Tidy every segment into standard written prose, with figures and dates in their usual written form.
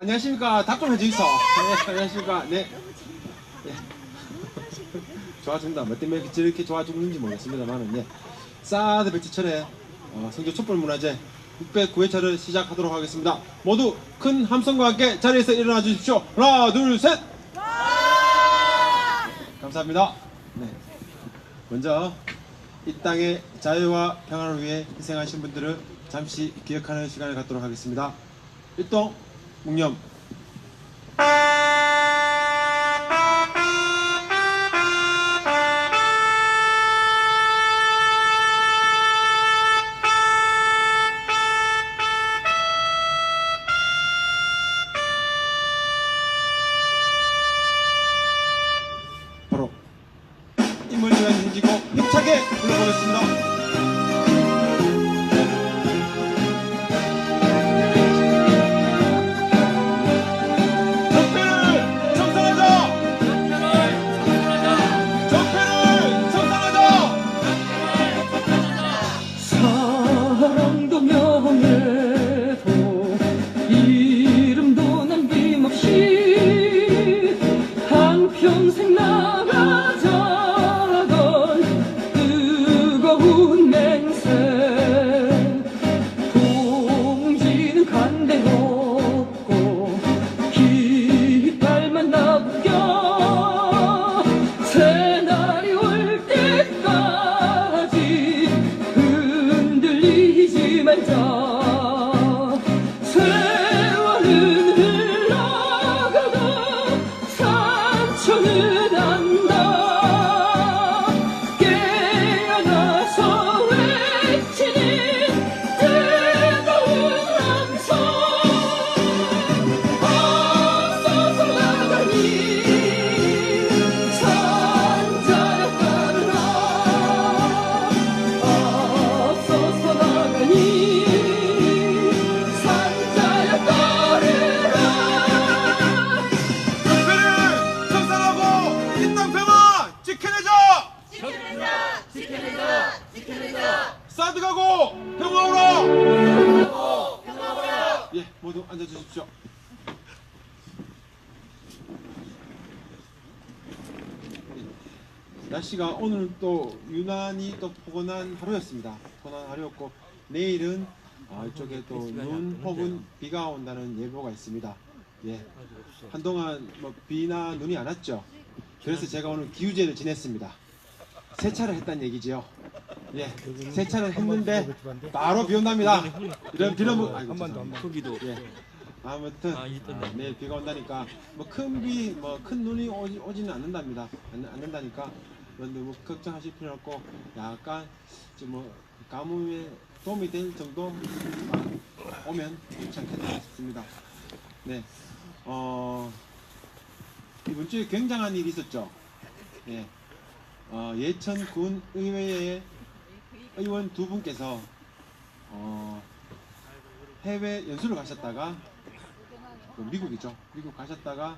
안녕하십니까. 답 좀 해주이소. 네, 안녕하십니까. 네. 네. 좋아 죽는다. 뭐 때문에 저렇게 좋아 죽는지 모르겠습니다만은, 예. 사드 백지철의 성주 촛불문화제 609회차를 시작하도록 하겠습니다. 모두 큰 함성과 함께 자리에서 일어나 주십시오. 하나, 둘, 셋! 감사합니다. 네. 먼저 이 땅의 자유와 평화를 위해 희생하신 분들을 잠시 기억하는 시간을 갖도록 하겠습니다. 일동 묵념. 바로 힘을 위한 힘지고 힘차게 불러보겠습니다. 사랑도 명예도 이름도 남김없이 한평생 나가자던 뜨거운 맹세 동지는 간대없고 깃발만 나부겨 새날이 올 때까지 흔들리지 말자. 세월은 흘러가고 상처는 안다. 깨어나서 외치는 뜨거운 함성. 앞서서 나가니 산자야 따르라. 앞서서 나가니 산자야 따르라. 적폐를 청산하고 이 땅 평화 지켜내자! 지켜내자! 사드 가고 평화 오라! 예, 모두 앉아주십시오. 날씨가 오늘 또 유난히 또 포근한 하루였습니다. 포근한 하루였고 내일은 이쪽에 또 눈 혹은 비가 온다는 예보가 있습니다. 예, 한동안 뭐 비나 눈이 안 왔죠. 그래서 제가 오늘 기우제를 지냈습니다. 세차를 했다는 얘기지요. 예, 세차를 했는데 바로 비 온답니다. 이런 비는 뭐 거기도 예. 아무튼 내일 비가 온다니까 뭐 큰 비, 뭐 큰 눈이 오지는 않는답니다. 않는다니까. 그런데 뭐 걱정하실 필요 없고 약간 좀 뭐 가뭄에 도움이 될 정도만 오면 괜찮겠다 싶습니다. 네, 이번 주에 굉장한 일이 있었죠. 예, 예천군 의회의 의원 두 분께서 해외 연수를 가셨다가 미국이죠. 미국 가셨다가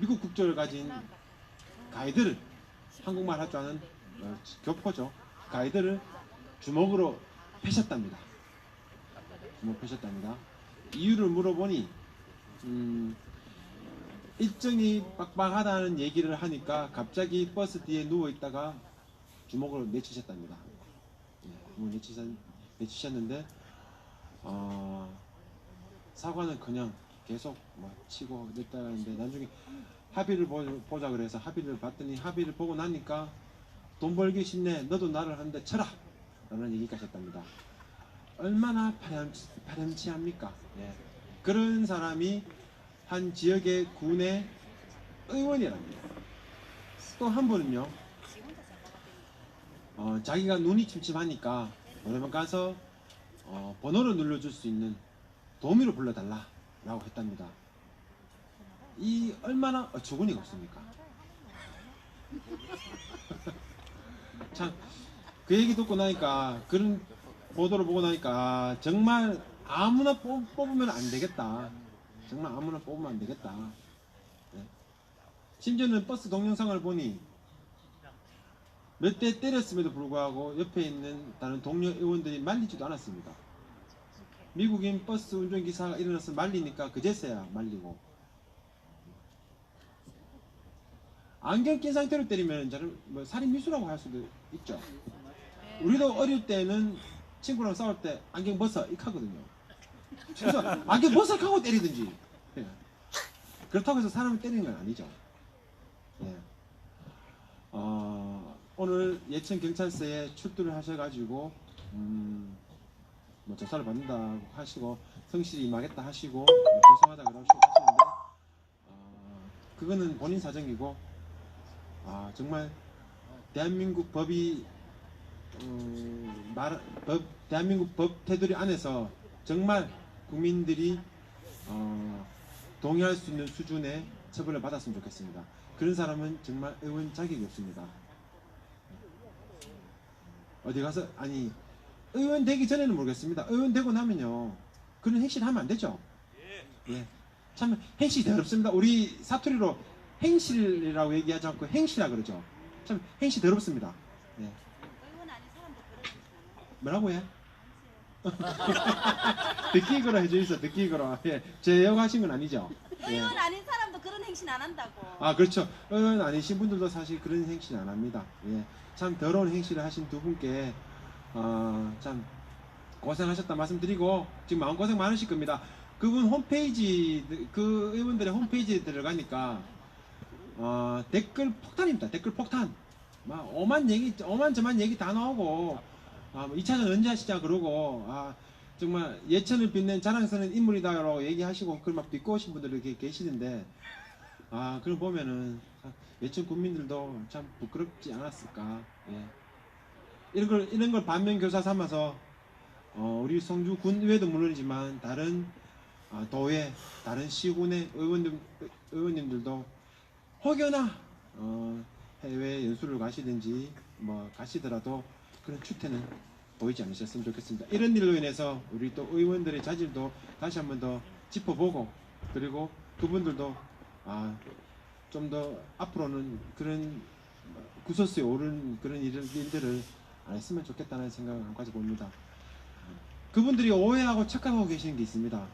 미국 국적을 가진 가이드를 한국말 할 줄 아는 교포죠. 가이드를 주먹으로 패셨답니다. 주먹 패셨답니다. 이유를 물어보니 일정이 빡빡하다는 얘기를 하니까 갑자기 버스 뒤에 누워 있다가 주먹으로 내치셨답니다. 예, 내치셨는데 사과는 그냥 계속 뭐 치고 냈다는데 나중에 합의를 보자 그래서 합의를 봤더니 합의를 보고 나니까 돈 벌기 쉽네. 너도 나를 한 대 쳐라. 라는 얘기가 하셨답니다. 얼마나 파렴치합니까? 예. 그런 사람이 한 지역의 군의 의원이랍니다. 또 한 분은요, 자기가 눈이 침침하니까 노래방 가서 번호를 눌러줄 수 있는 도우미를 불러달라 라고 했답니다. 이 얼마나 어처구니가 없습니까? 참, 그 얘기 듣고 나니까, 그런 보도를 보고 나니까 정말 아무나 뽑으면 안 되겠다. 정말 아무나 뽑으면 안 되겠다. 네. 심지어는 버스 동영상을 보니 몇 대 때렸음에도 불구하고 옆에 있는 다른 동료 의원들이 말리지도 않았습니다. 미국인 버스 운전기사가 일어나서 말리니까 그제서야 말리고, 안경 낀 상태로 때리면 뭐 살인 미수라고 할 수도 있죠. 우리도 어릴 때는 친구랑 싸울 때 안경 벗어 이렇게 하거든요. 그래서 안경 벗어 하고 때리든지. 예. 그렇다고 해서 사람을 때리는 건 아니죠. 예. 오늘 예천 경찰서에 출두를 하셔가지고 뭐 조사를 받는다고 하시고 성실히 임하겠다 하시고 뭐 죄송하다 그러시고 하시는데 그거는 본인 사정이고 정말 대한민국 법이 대한민국 법 테두리 안에서 정말 국민들이 동의할 수 있는 수준의 처벌을 받았으면 좋겠습니다. 그런 사람은 정말 의원 자격이 없습니다. 어디 가서 의원 되기 전에는 모르겠습니다. 의원 되고 나면요 그런 행실을 하면 안 되죠. 예. 참 행실이 더럽습니다. 우리 사투리로 행실이라고 얘기하지 않고 행실이라 그러죠. 참 행실 더럽습니다. 예. 의원 아닌 사람도 그런 뭐라고 해? 듣기거로 해주세요. 듣기거로. 예. 제 욕하신 건 아니죠. 예. 의원 아닌 사람도 그런 행신 안 한다고. 그렇죠. 의원 아니신 분들도 사실 그런 행실 안 합니다. 예. 참 더러운 행실을 하신 두 분께 참 고생하셨다 말씀드리고 지금 마음고생 많으실 겁니다. 그분 홈페이지 그 의원들의 홈페이지에 들어가니까 댓글 폭탄입니다. 댓글 폭탄. 막 오만저만 얘기 다 나오고 2차전 언제 하시자 그러고 정말 예천을 빛낸 자랑스러운 인물이다라고 얘기하시고 그걸 막 비꼬으신 분들이 계시는데 그걸 보면은 예천 국민들도 참 부끄럽지 않았을까. 예. 이런 걸 반면교사 삼아서 우리 성주 군의회도 물론이지만 다른 도회, 다른 시군의 의원님들도 혹여나 해외 연수를 가시든지 뭐 가시더라도 그런 추태는 보이지 않으셨으면 좋겠습니다. 이런 일로 인해서 우리 또 의원들의 자질도 다시 한번 더 짚어보고 그리고 그분들도 좀 더 앞으로는 그런 구설수에 오른 그런 일들을 안 했으면 좋겠다는 생각을 가지고 봅니다. 그분들이 오해하고 착각하고 계시는 게 있습니다.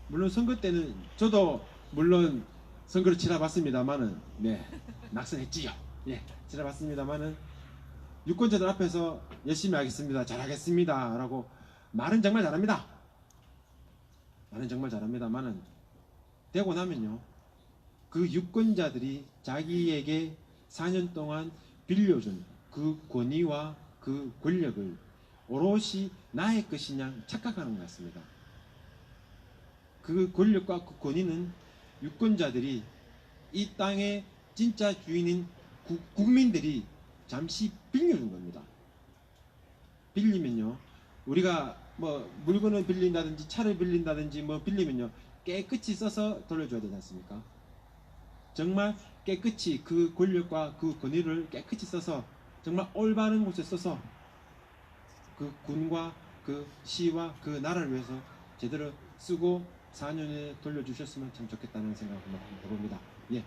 물론 선거 때는 저도 물론 선거를 치러봤습니다만은 낙선했지요. 예, 치러봤습니다만은 유권자들 앞에서 열심히 하겠습니다. 잘하겠습니다. 라고 말은 정말 잘합니다. 말은 정말 잘합니다만은 되고 나면요. 그 유권자들이 자기에게 4년 동안 빌려준 그 권위와 그 권력을 오롯이 나의 것이냐 착각하는 것 같습니다. 그 권력과 그 권위는 유권자들이 이 땅의 진짜 주인인 국민들이 잠시 빌려준 겁니다. 빌리면요, 우리가 뭐 물건을 빌린다든지 차를 빌린다든지 뭐 빌리면요 깨끗이 써서 돌려줘야 되지 않습니까? 정말 깨끗이 그 권력과 그 권위를 깨끗이 써서 정말 올바른 곳에 써서 그 군과 그 시와 그 나라를 위해서 제대로 쓰고 4년에 돌려주셨으면 참 좋겠다는 생각을 해봅니다. 예.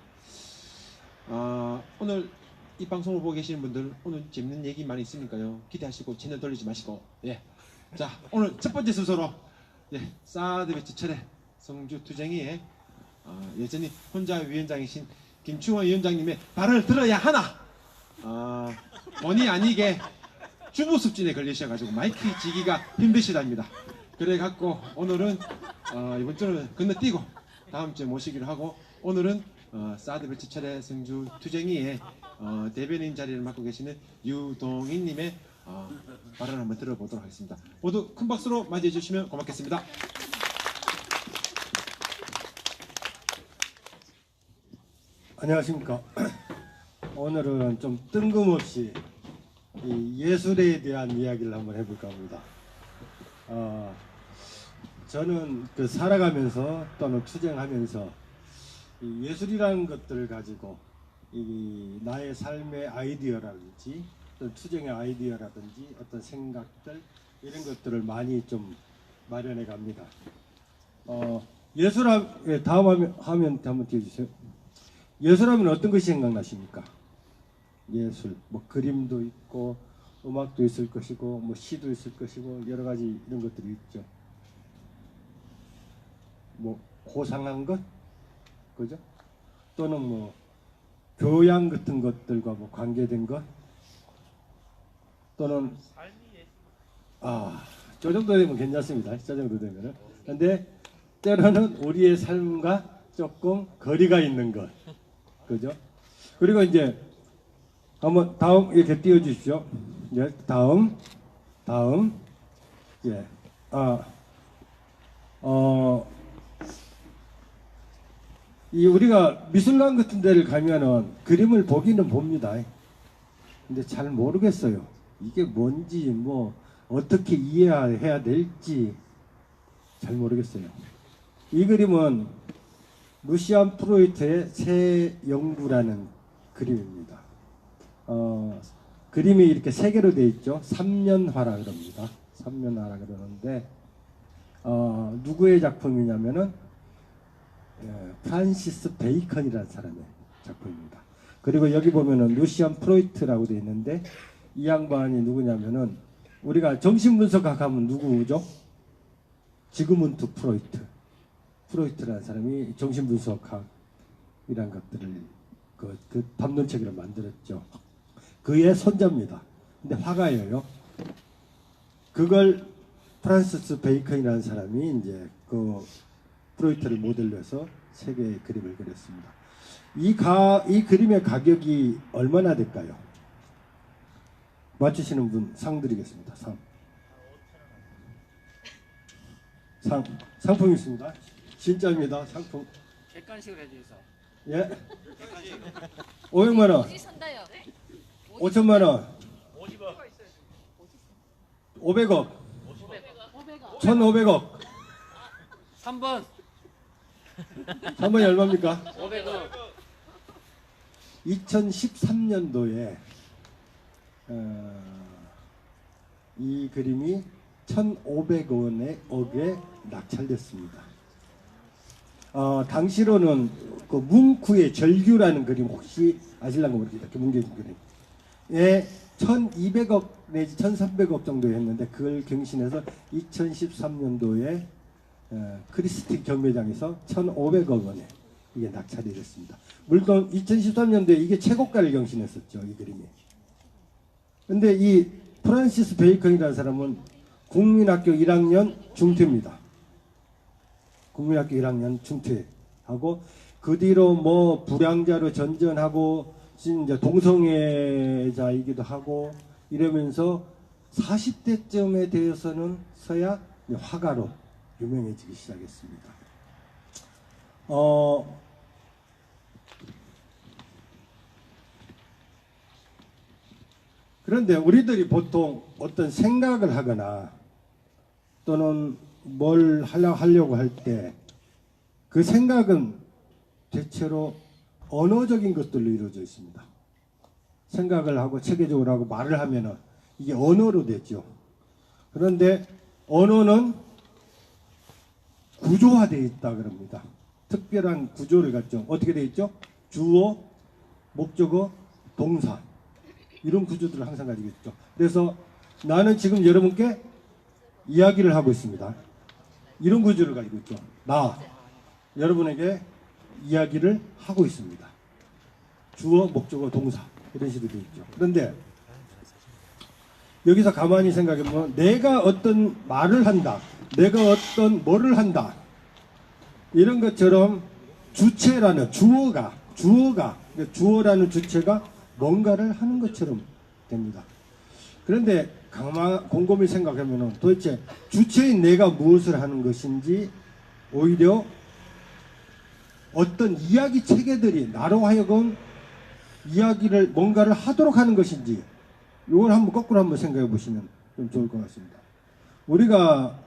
오늘 이 방송을 보고 계시는 분들 오늘 재밌는 얘기 많이 있으니까요. 기대하시고 채널 돌리지 마시고 예. 자, 오늘 첫 번째 순서로 사드 배치 철회 성주 투쟁이의 여전히 혼자 위원장이신 김충원 위원장님의 발언을 들어야 하나 본의 아니게 주부습진에 걸리셔가지고 마이크 지기가 힘드시답니다. 그래갖고 오늘은 이번 주는 건너뛰고 다음 주에 모시기로 하고 오늘은 사드 배치 철회 성주 투쟁이의 대변인 자리를 맡고 계시는 유동인님의 발언을 한번 들어보도록 하겠습니다. 모두 큰 박수로 맞이해 주시면 고맙겠습니다. 안녕하십니까. 오늘은 좀 뜬금없이 이 예술에 대한 이야기를 한번 해볼까 합니다. 저는 그 살아가면서 또는 투쟁하면서 이 예술이라는 것들을 가지고 이 나의 삶의 아이디어라든지 어떤 투쟁의 아이디어라든지 어떤 생각들 이런 것들을 많이 좀 마련해 갑니다. 예술하면 다음 화면 한번 띄워주세요. 예술하면 어떤 것이 생각나십니까? 예술, 뭐 그림도 있고 음악도 있을 것이고 뭐 시도 있을 것이고 여러 가지 이런 것들이 있죠. 뭐 고상한 것, 그죠? 또는 뭐 교양 같은 것들과 뭐 관계된 것, 또는 저 정도 되면 괜찮습니다. 저 정도 되면은. 근데 때로는 우리의 삶과 조금 거리가 있는 것, 그죠? 그리고 이제 한번 다음 이렇게 띄워주십시오. 예, 다음, 예, 이 우리가 미술관 같은 데를 가면은 그림을 보기는 봅니다. 근데 잘 모르겠어요. 이게 뭔지 뭐 어떻게 이해해야 될지 잘 모르겠어요. 이 그림은 루시안 프로이트의 새 연구라는 그림입니다. 그림이 이렇게 세 개로 되어 있죠. 3년화라 그럽니다. 3년화라 그러는데 누구의 작품이냐면은 프란시스 베이컨이라는 사람의 작품입니다. 그리고 여기 보면은 루시안 프로이트라고 되어 있는데 이 양반이 누구냐면은 우리가 정신분석학 하면 누구죠? 지그문트 프로이트라는 사람이 정신분석학이라는 것들을 그 담론책을 만들었죠. 그의 손자입니다. 근데 화가예요. 그걸 프란시스 베이컨이라는 사람이 이제 그 프로이트를 모델로 해서 세 개의 그림을 그렸습니다. 이 그림의 가격이 얼마나 될까요? 맞추시는 분 상 드리겠습니다. 상품 있습니다. 진짜입니다. 상품. 객관식으로 해주세요. 예. 500만 원. 5천만 원. 500억. 1,500억. 3번 3번이 얼마입니까? 500원. 2013년도에 이 그림이 1,500억에 낙찰됐습니다. 당시로는 그 뭉크의 절규라는 그림 혹시 아실랑가 모르겠다. 이렇게 뭉개진 그림. 예, 1,200억 내지 1,300억 정도 했는데 그걸 경신해서 2013년도에 크리스티 경매장에서 1,500억 원에 이게 낙찰이 됐습니다. 물론 2013년도에 이게 최고가를 경신했었죠. 이 그림이. 근데 이 프란시스 베이컨이라는 사람은 국민학교 1학년 중퇴입니다. 국민학교 1학년 중퇴하고 그 뒤로 뭐 불량자로 전전하고 이제 동성애자이기도 하고 이러면서 40대쯤에 대해서는 서야 화가로 유명해지기 시작했습니다. 그런데 우리들이 보통 어떤 생각을 하거나 또는 뭘 하려고 할 때 그 생각은 대체로 언어적인 것들로 이루어져 있습니다. 생각을 하고 체계적으로 하고 말을 하면은 이게 언어로 되죠. 그런데 언어는 구조화되어 있다 그럽니다. 특별한 구조를 갖죠. 어떻게 되어 있죠? 주어, 목적어, 동사 이런 구조들을 항상 가지고 있죠. 그래서 나는 지금 여러분께 이야기를 하고 있습니다. 이런 구조를 가지고 있죠. 나 여러분에게 이야기를 하고 있습니다. 주어, 목적어, 동사 이런 식으로 되어 있죠. 그런데 여기서 가만히 생각해보면 내가 어떤 말을 한다, 내가 어떤 뭐를 한다 이런 것처럼 주체라는 주어라는 주체가 뭔가를 하는 것처럼 됩니다. 그런데 곰곰이 생각하면 도대체 주체인 내가 무엇을 하는 것인지 오히려 어떤 이야기 체계들이 나로 하여금 이야기를 뭔가를 하도록 하는 것인지 이걸 한번 거꾸로 한번 생각해 보시면 좀 좋을 것 같습니다. 우리가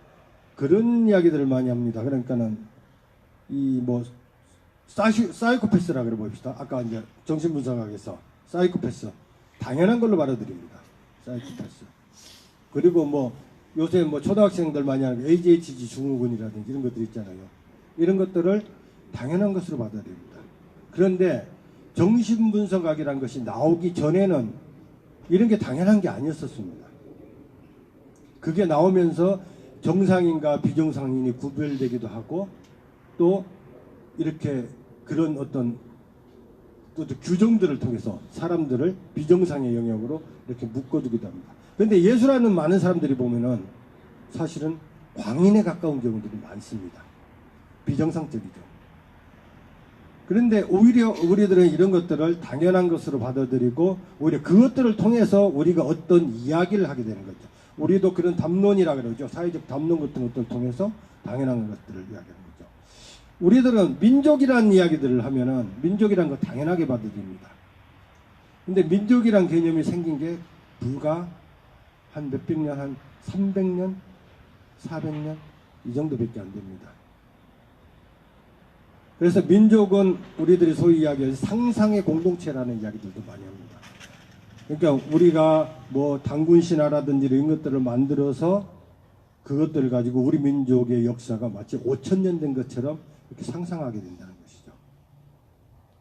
그런 이야기들을 많이 합니다. 그러니까는 이 뭐 사이코패스라 그래 봅시다. 아까 이제 정신분석학에서 사이코패스 당연한 걸로 받아들입니다. 사이코패스. 그리고 뭐 요새 뭐 초등학생들 많이 하는 ADHD 증후군이라든지 이런 것들 있잖아요. 이런 것들을 당연한 것으로 받아들입니다. 그런데 정신분석학이라는 것이 나오기 전에는 이런 게 당연한 게 아니었었습니다. 그게 나오면서 정상인과 비정상인이 구별되기도 하고 또 이렇게 그런 어떤 또 규정들을 통해서 사람들을 비정상의 영역으로 이렇게 묶어두기도 합니다. 그런데 예수라는 많은 사람들이 보면은 사실은 광인에 가까운 경우들이 많습니다. 비정상적이죠. 그런데 오히려 우리들은 이런 것들을 당연한 것으로 받아들이고 오히려 그것들을 통해서 우리가 어떤 이야기를 하게 되는 거죠. 우리도 그런 담론이라 그러죠. 사회적 담론 같은 것들을 통해서 당연한 것들을 이야기하는 거죠. 우리들은 민족이라는 이야기들을 하면은 민족이라는 거 당연하게 받아들입니다. 근데 민족이란 개념이 생긴 게 불과 한 몇백 년, 한 300년, 400년 이 정도밖에 안 됩니다. 그래서 민족은 우리들이 소위 이야기하는 상상의 공동체라는 이야기들도 많이 합니다. 그러니까 우리가 뭐 단군 신화라든지 이런 것들을 만들어서 그것들을 가지고 우리 민족의 역사가 마치 5,000년 된 것처럼 이렇게 상상하게 된다는 것이죠.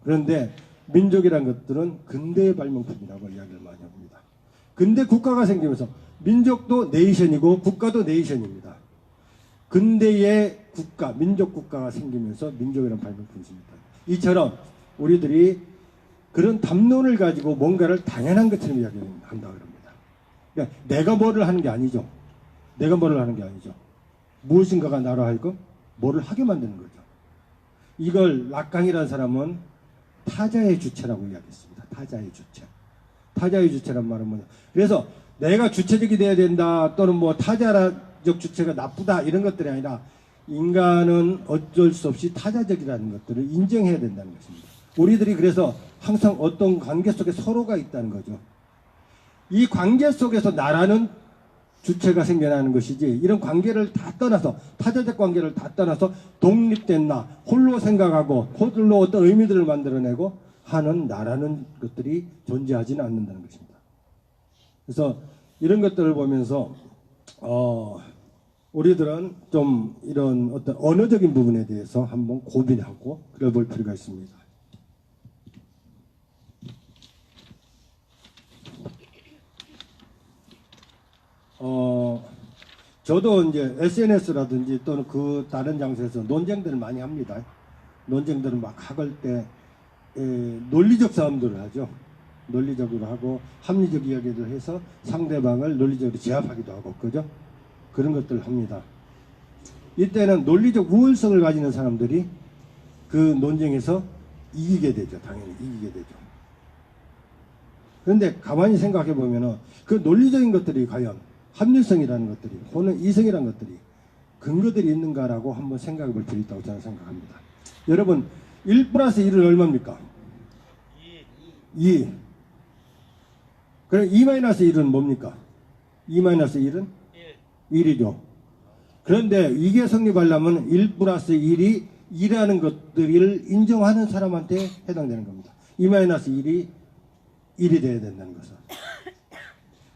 그런데 민족이란 것들은 근대의 발명품이라고 이야기를 많이 합니다. 근대 국가가 생기면서 민족도 네이션이고 국가도 네이션입니다. 근대의 국가, 민족 국가가 생기면서 민족이라는 발명품이 있습니다. 이처럼 우리들이 그런 담론을 가지고 뭔가를 당연한 것처럼 이야기한다 그럽니다. 그러니까 내가 뭐를 하는 게 아니죠. 내가 뭐를 하는 게 아니죠. 무엇인가가 나로 하여금 뭐를 하게 만드는 거죠. 이걸 락강이라는 사람은 타자의 주체라고 이야기했습니다. 타자의 주체. 타자의 주체란 말은 뭐냐. 그래서 내가 주체적이 돼야 된다 또는 뭐 타자적 주체가 나쁘다 이런 것들이 아니라 인간은 어쩔 수 없이 타자적이라는 것들을 인정해야 된다는 것입니다. 우리들이 그래서 항상 어떤 관계 속에 서로가 있다는 거죠. 이 관계 속에서 나라는 주체가 생겨나는 것이지 이런 관계를 다 떠나서 타자적 관계를 다 떠나서 독립된 나 홀로 생각하고 홀로 어떤 의미들을 만들어내고 하는 나라는 것들이 존재하지는 않는다는 것입니다. 그래서 이런 것들을 보면서 우리들은 좀 이런 어떤 언어적인 부분에 대해서 한번 고민하고 그래 볼 필요가 있습니다. 저도 이제 SNS라든지 또는 그 다른 장소에서 논쟁들을 많이 합니다. 논쟁들을 막 학을 때 논리적 싸움들을 하죠. 논리적으로 하고 합리적 이야기를 해서 상대방을 논리적으로 제압하기도 하고 그죠? 그런 것들을 합니다. 이때는 논리적 우월성을 가지는 사람들이 그 논쟁에서 이기게 되죠. 당연히 이기게 되죠. 그런데 가만히 생각해 보면은 그 논리적인 것들이 과연 합리성이라는 것들이 혹은 이성이라는 것들이 근거들이 있는가라고 한번 생각해 볼 필요 있다고 저는 생각합니다. 여러분 1 플러스 1은 얼마입니까? 2. 그럼 2 마이너스 1은 뭡니까? 2 마이너스 1은? 1이죠. 그런데 이게 성립하려면 1 플러스 1이 2라는 것들을 인정하는 사람한테 해당되는 겁니다. 2 마이너스 1이 1이 돼야 된다는 것은.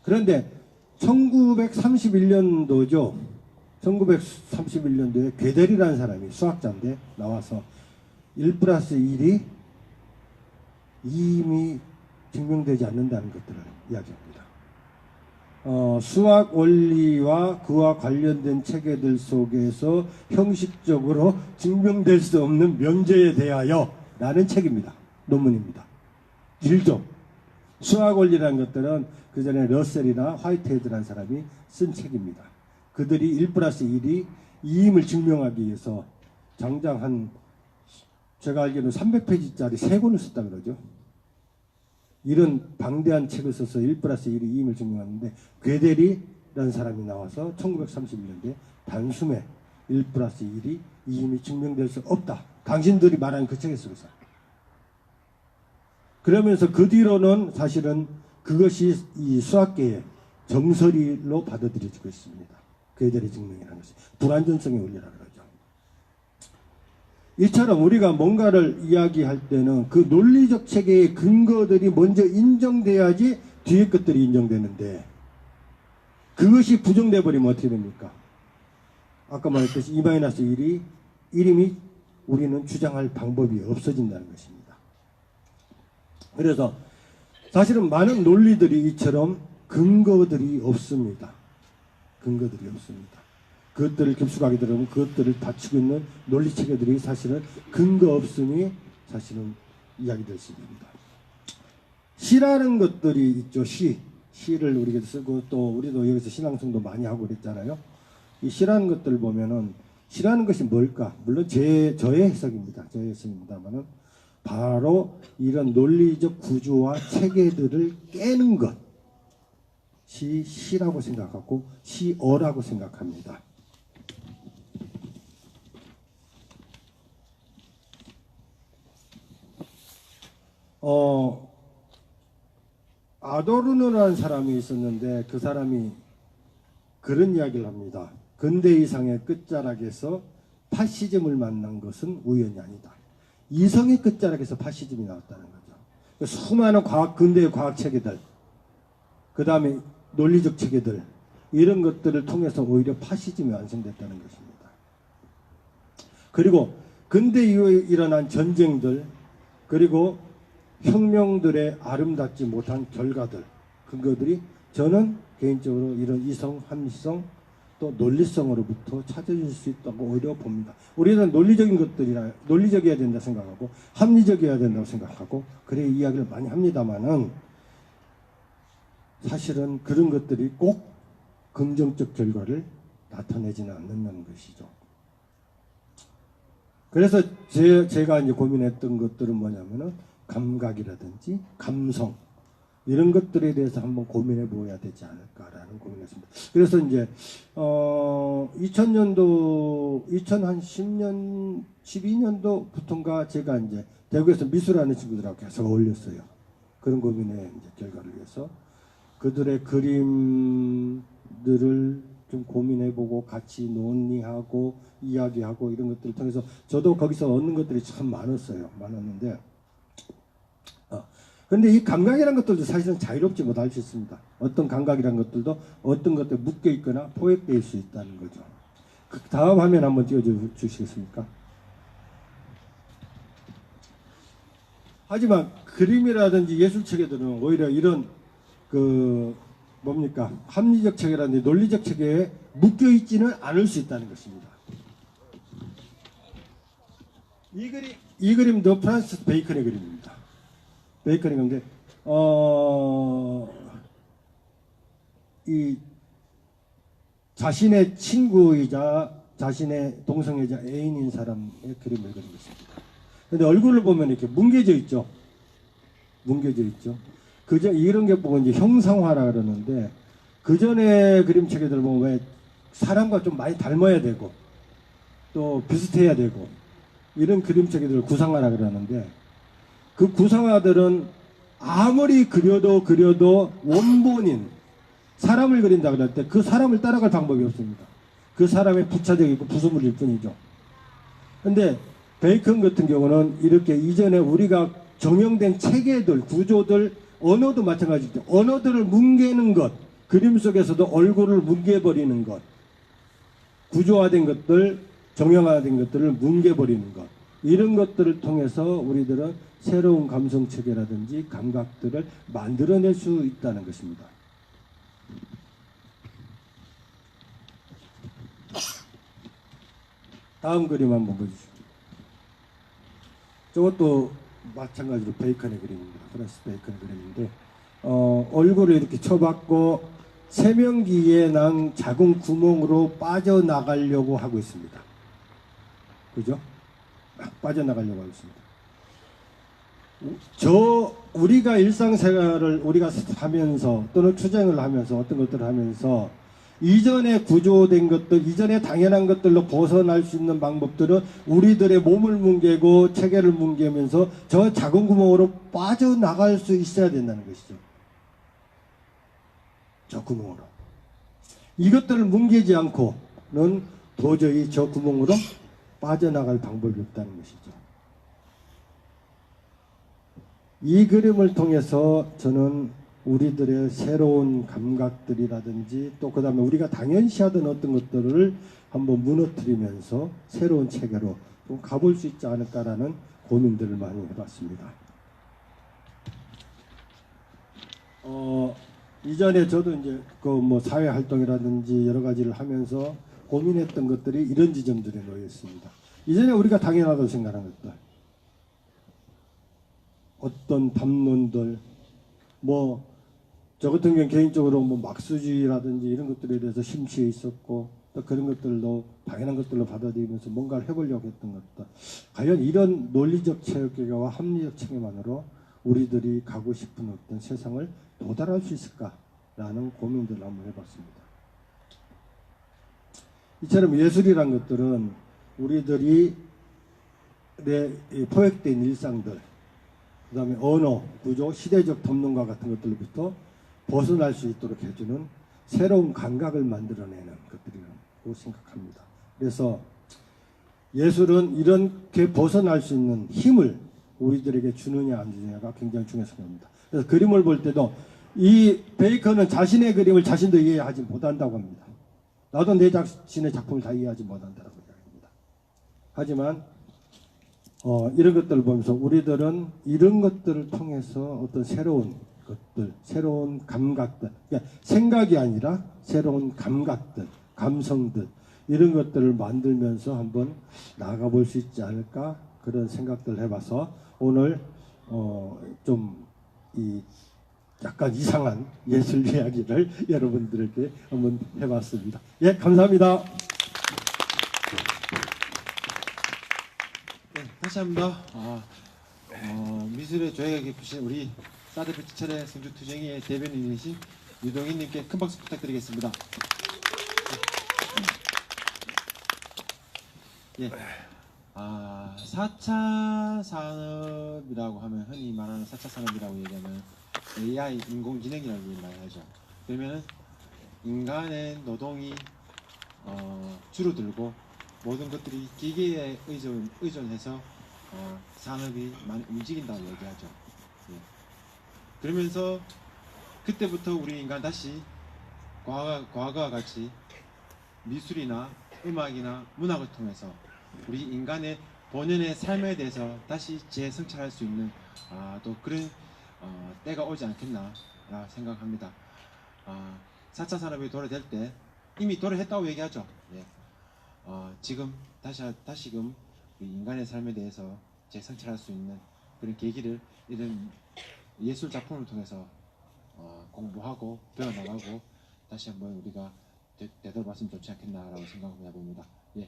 그런데 1931년도죠. 1931년도에 괴델이라는 사람이 수학자인데 나와서 1 플러스 1이 이미 증명되지 않는다는 것들을 이야기합니다. 수학 원리와 그와 관련된 체계들 속에서 형식적으로 증명될 수 없는 명제에 대하여 라는 책입니다. 논문입니다. 길죠. 수학 원리라는 것들은 그 전에 러셀이나 화이트헤드라는 사람이 쓴 책입니다. 그들이 1 플러스 1이 2임을 증명하기 위해서 장장 한 제가 알기로는 300페이지짜리 3권을 썼다 그러죠. 이런 방대한 책을 써서 1 플러스 1이 2임을 증명하는데 괴델이라는 사람이 나와서 1931년도에 단숨에 1 플러스 1이 2임이 증명될 수 없다. 당신들이 말한 그 책에 써서. 그러면서 그 뒤로는 사실은 그것이 이 수학계의 정설로 받아들여지고 있습니다. 괴델의 증명이라는 것이 불완전성의 원리라고 그러죠. 이처럼 우리가 뭔가를 이야기할 때는 그 논리적 체계의 근거들이 먼저 인정돼야지 뒤에 것들이 인정되는데 그것이 부정돼 버리면 어떻게 됩니까? 아까 말했듯이 2-1이 1임이 우리는 주장할 방법이 없어진다는 것입니다. 그래서 사실은 많은 논리들이 이처럼 근거들이 없습니다. 근거들이 없습니다. 그것들을 깊숙하게 들으면 그것들을 받치고 있는 논리 체계들이 사실은 근거 없음이 사실은 이야기될 수 있습니다. 시라는 것들이 있죠. 시를 우리가 쓰고 또 우리도 여기서 신앙송도 많이 하고 그랬잖아요. 이 시라는 것들을 보면은 시라는 것이 뭘까? 물론 저의 해석입니다. 저의 해석입니다만은 바로 이런 논리적 구조와 체계들을 깨는 것. 시라고 생각하고 시어라고 생각합니다. 아도르노라는 사람이 있었는데 그 사람이 그런 이야기를 합니다. 근대 이상의 끝자락에서 파시즘을 만난 것은 우연이 아니다. 이성의 끝자락에서 파시즘이 나왔다는 거죠. 수많은 근대의 과학 체계들, 그 다음에 논리적 체계들, 이런 것들을 통해서 오히려 파시즘이 완성됐다는 것입니다. 그리고 근대 이후에 일어난 전쟁들, 그리고 혁명들의 아름답지 못한 결과들, 그것들이 저는 개인적으로 이런 이성, 합리성, 또 논리성으로부터 찾아질 수 있다고 오히려 봅니다. 우리는 논리적인 것들이나 논리적이어야 된다 생각하고 합리적이어야 된다고 생각하고 그래 이야기를 많이 합니다만은 사실은 그런 것들이 꼭 긍정적 결과를 나타내지는 않는다는 것이죠. 그래서 제가 이제 고민했던 것들은 뭐냐면은 감각이라든지 감성 이런 것들에 대해서 한번 고민해 보아야 되지 않을까라는 고민했습니다. 그래서 이제 2000년도 2010년 12년도부터인가 제가 이제 대구에서 미술하는 친구들하고 계속 어울렸어요. 그런 고민의 이제 결과를 위해서 그들의 그림들을 좀 고민해보고 같이 논의하고 이야기하고 이런 것들을 통해서 저도 거기서 얻는 것들이 참 많았는데 근데 이 감각이라는 것들도 사실은 자유롭지 못할 수 있습니다. 어떤 감각이라는 것들도 어떤 것들에 묶여 있거나 포획되어 수 있다는 거죠. 그 다음 화면 한번 띄워주시겠습니까? 하지만 그림이라든지 예술 체계들은 오히려 이런 합리적 체계라든지 논리적 체계에 묶여 있지는 않을 수 있다는 것입니다. 이 그림도 프란시스 베이컨의 그림입니다. 베이컨이 근데 이 자신의 친구이자 자신의 동성애자 애인인 사람의 그림을 그린 것입니다. 근데 얼굴을 보면 이렇게 뭉개져 있죠. 그저 이런 게 보고 이제 형상화라 그러는데 그 전에 그림 체계들 보면 왜 사람과 좀 많이 닮아야 되고 또 비슷해야 되고 이런 그림 체계들을 구상화라 그러는데 그 구상화들은 아무리 그려도 원본인 사람을 그린다 그럴 때 그 사람을 따라갈 방법이 없습니다. 그 사람의 부차적이고 부수물일 뿐이죠. 근데 베이컨 같은 경우는 이렇게 이전에 우리가 정형된 체계들, 구조들, 언어도 마찬가지죠. 언어들을 뭉개는 것, 그림 속에서도 얼굴을 뭉개버리는 것, 구조화된 것들, 정형화된 것들을 뭉개버리는 것, 이런 것들을 통해서 우리들은 새로운 감성 체계라든지 감각들을 만들어낼 수 있다는 것입니다. 다음 그림 한번 보여주시죠. 저것도 마찬가지로 베이컨의 그림입니다. 프란시스 베이컨의 그림인데 얼굴을 이렇게 쳐박고 세면기에 난 작은 구멍으로 빠져나가려고 하고 있습니다. 그죠? 막 빠져나가려고 하고 있습니다. 우리가 일상생활을 우리가 하면서 또는 투쟁을 하면서 어떤 것들을 하면서 이전에 구조된 것들, 이전에 당연한 것들로 벗어날 수 있는 방법들은 우리들의 몸을 뭉개고 체계를 뭉개면서 저 작은 구멍으로 빠져나갈 수 있어야 된다는 것이죠. 저 구멍으로. 이것들을 뭉개지 않고는 도저히 저 구멍으로 빠져나갈 방법이 없다는 것이죠. 이 그림을 통해서 저는 우리들의 새로운 감각들이라든지 또 그 다음에 우리가 당연시하던 어떤 것들을 한번 무너뜨리면서 새로운 체계로 좀 가볼 수 있지 않을까라는 고민들을 많이 해봤습니다. 이전에 저도 이제 그 뭐 사회 활동이라든지 여러 가지를 하면서 고민했던 것들이 이런 지점들에 놓여 있습니다. 이전에 우리가 당연하다고 생각하는 것들, 어떤 담론들, 뭐 저 같은 경우 개인적으로 뭐 막수주의라든지 이런 것들에 대해서 심취해 있었고, 또 그런 것들도 당연한 것들로 받아들이면서 뭔가를 해보려고 했던 것들, 과연 이런 논리적 체계와 합리적 체계만으로 우리들이 가고 싶은 어떤 세상을 도달할 수 있을까라는 고민들을 한번 해봤습니다. 이처럼 예술이란 것들은 우리들이 포획된 일상들, 그 다음에 언어, 구조, 시대적 담론과 같은 것들로부터 벗어날 수 있도록 해주는 새로운 감각을 만들어내는 것들이라고 생각합니다. 그래서 예술은 이렇게 벗어날 수 있는 힘을 우리들에게 주느냐 안 주느냐가 굉장히 중요하다고 생각합니다. 그래서 그림을 볼 때도 이 베이컨은 자신의 그림을 자신도 이해하지 못한다고 합니다. 나도 내 자신의 작품을 다 이해하지 못한다고 이야기합니다. 하지만 이런 것들을 보면서 우리들은 이런 것들을 통해서 어떤 새로운 것들, 새로운 감각들, 그러니까 생각이 아니라 새로운 감각들, 감성들, 이런 것들을 만들면서 한번 나가볼 수 있지 않을까, 그런 생각들을 해봐서 오늘 좀 이 약간 이상한 예술 이야기를 여러분들에게 한번 해봤습니다. 예, 감사합니다. 네, 다시 한번 미술의 조예가 깊으신 우리 사드 배치철의 성주투쟁이의 대변인이신 유동희님께 큰 박수 부탁드리겠습니다. 예. 4차 산업이라고 하면, 흔히 말하는 4차 산업이라고 얘기하면 AI, 인공지능이라고 많이 하죠. 그러면은 인간의 노동이 줄어들고 모든 것들이 기계에 의존해서 산업이 많이 움직인다고 얘기하죠. 예. 그러면서 그때부터 우리 인간 다시 과거와 같이 미술이나 음악이나 문학을 통해서 우리 인간의 본연의 삶에 대해서 다시 재성찰할 수 있는 또 그런 때가 오지 않겠나 생각합니다. 4차 산업이 도래될 때 이미 도래했다고 얘기하죠. 예. 지금 다시금 우리 인간의 삶에 대해서 재성찰할 수 있는 그런 계기를 이런 예술 작품을 통해서 공부하고 배워나가고 다시 한번 우리가 되돌아봤으면 좋지 않겠나라고 생각해 봅니다. 예.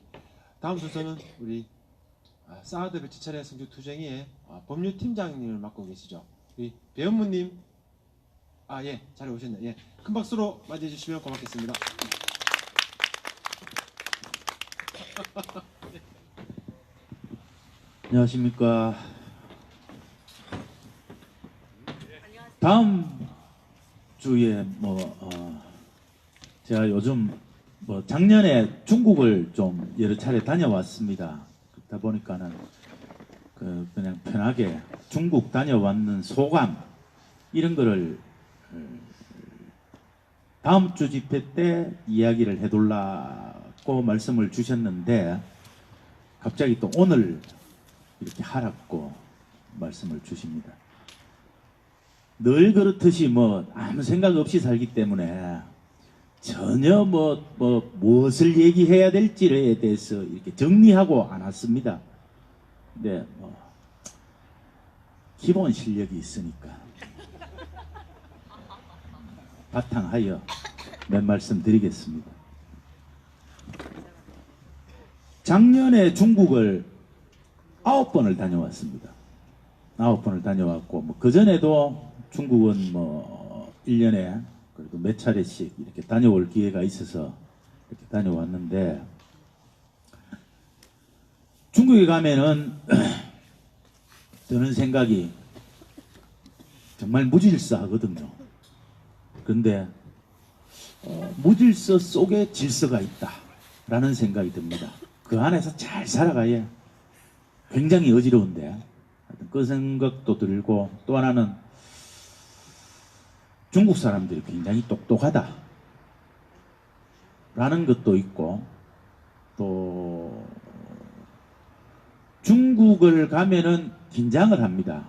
다음 순서는 우리 사드 배치철의 성주투쟁이의 법률팀장님을 맡고 계시죠. 우리 배현무님, 예, 잘 오셨네요. 예, 큰 박수로 맞이해 주시면 고맙겠습니다. 안녕하십니까. 다음 주에 제가 요즘 작년에 중국을 좀 여러 차례 다녀왔습니다. 그러다 보니까는 그냥 편하게 중국 다녀왔는 소감 이런 거를 다음 주 집회 때 이야기를 해달라고 말씀을 주셨는데 갑자기 또 오늘 이렇게 하라고 말씀을 주십니다. 늘 그렇듯이 아무 생각 없이 살기 때문에 전혀 무엇을 얘기해야 될지에 대해서 이렇게 정리하고 안 왔습니다. 근데 기본 실력이 있으니까 바탕하여 몇 말씀 드리겠습니다. 작년에 중국을 9번을 다녀왔습니다. 9번을 다녀왔고 그 전에도 중국은 1년에 그래도 몇 차례씩 이렇게 다녀올 기회가 있어서 이렇게 다녀왔는데, 중국에 가면은 드는 생각이 정말 무질서하거든요. 그런데 무질서 속에 질서가 있다라는 생각이 듭니다. 그 안에서 잘 살아가야 굉장히 어지러운데 그 생각도 들고, 또 하나는 중국 사람들이 굉장히 똑똑하다 라는 것도 있고, 또 중국을 가면은 긴장을 합니다.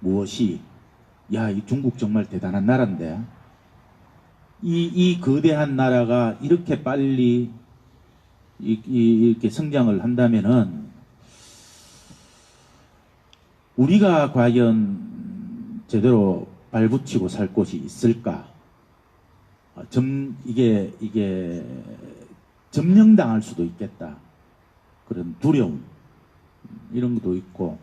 무엇이 야, 이 중국 정말 대단한 나라인데 이 거대한 나라가 이렇게 빨리 이렇게 성장을 한다면은 우리가 과연 제대로 발붙이고 살 곳이 있을까? 이게 점령당할 수도 있겠다. 그런 두려움 이런 것도 있고.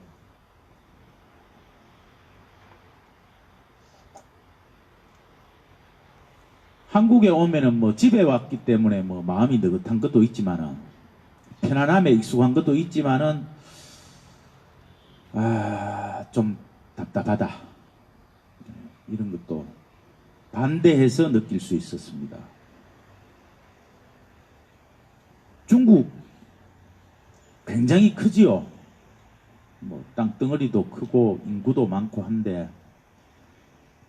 한국에 오면은 뭐 집에 왔기 때문에 뭐 마음이 느긋한 것도 있지만은 편안함에 익숙한 것도 있지만은 좀 답답하다 이런 것도 반대해서 느낄 수 있었습니다. 중국 굉장히 크지요. 뭐 땅덩어리도 크고 인구도 많고 한데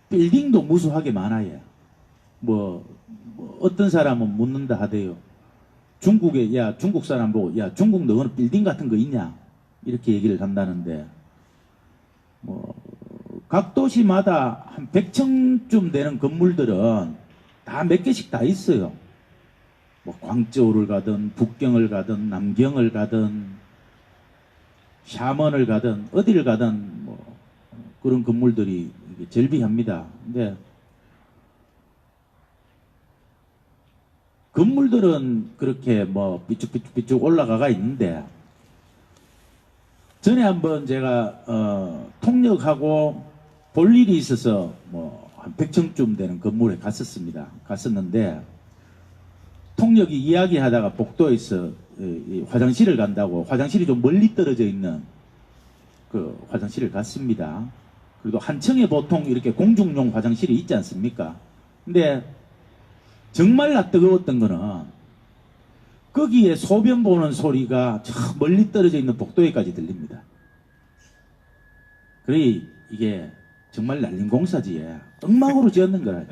빌딩도 무수하게 많아요. 뭐 어떤 사람은 묻는다 하대요. 중국에 중국 사람 보고 중국 너는 빌딩 같은 거 있냐 이렇게 얘기를 한다는데 뭐 각 도시마다 한 100층쯤 되는 건물들은 다 몇 개씩 다 있어요. 뭐 광저우를 가든 북경을 가든 남경을 가든 샤먼을 가든 어디를 가든 뭐 그런 건물들이 절비합니다. 근데 건물들은 그렇게 뭐 삐쭉삐쭉 올라가가 있는데 전에 한번 제가 통역하고 볼 일이 있어서 뭐 한 100층쯤 되는 건물에 갔었는데 통역이 이야기하다가 복도에서 화장실을 간다고 화장실이 좀 멀리 떨어져 있는 그 화장실을 갔습니다. 그리고 한 층에 보통 이렇게 공중용 화장실이 있지 않습니까? 근데 정말 뜨거웠던 거는 거기에 소변 보는 소리가 저 멀리 떨어져 있는 복도에까지 들립니다. 그래 이게 정말 난림공사지에 엉망으로 지었는 거라.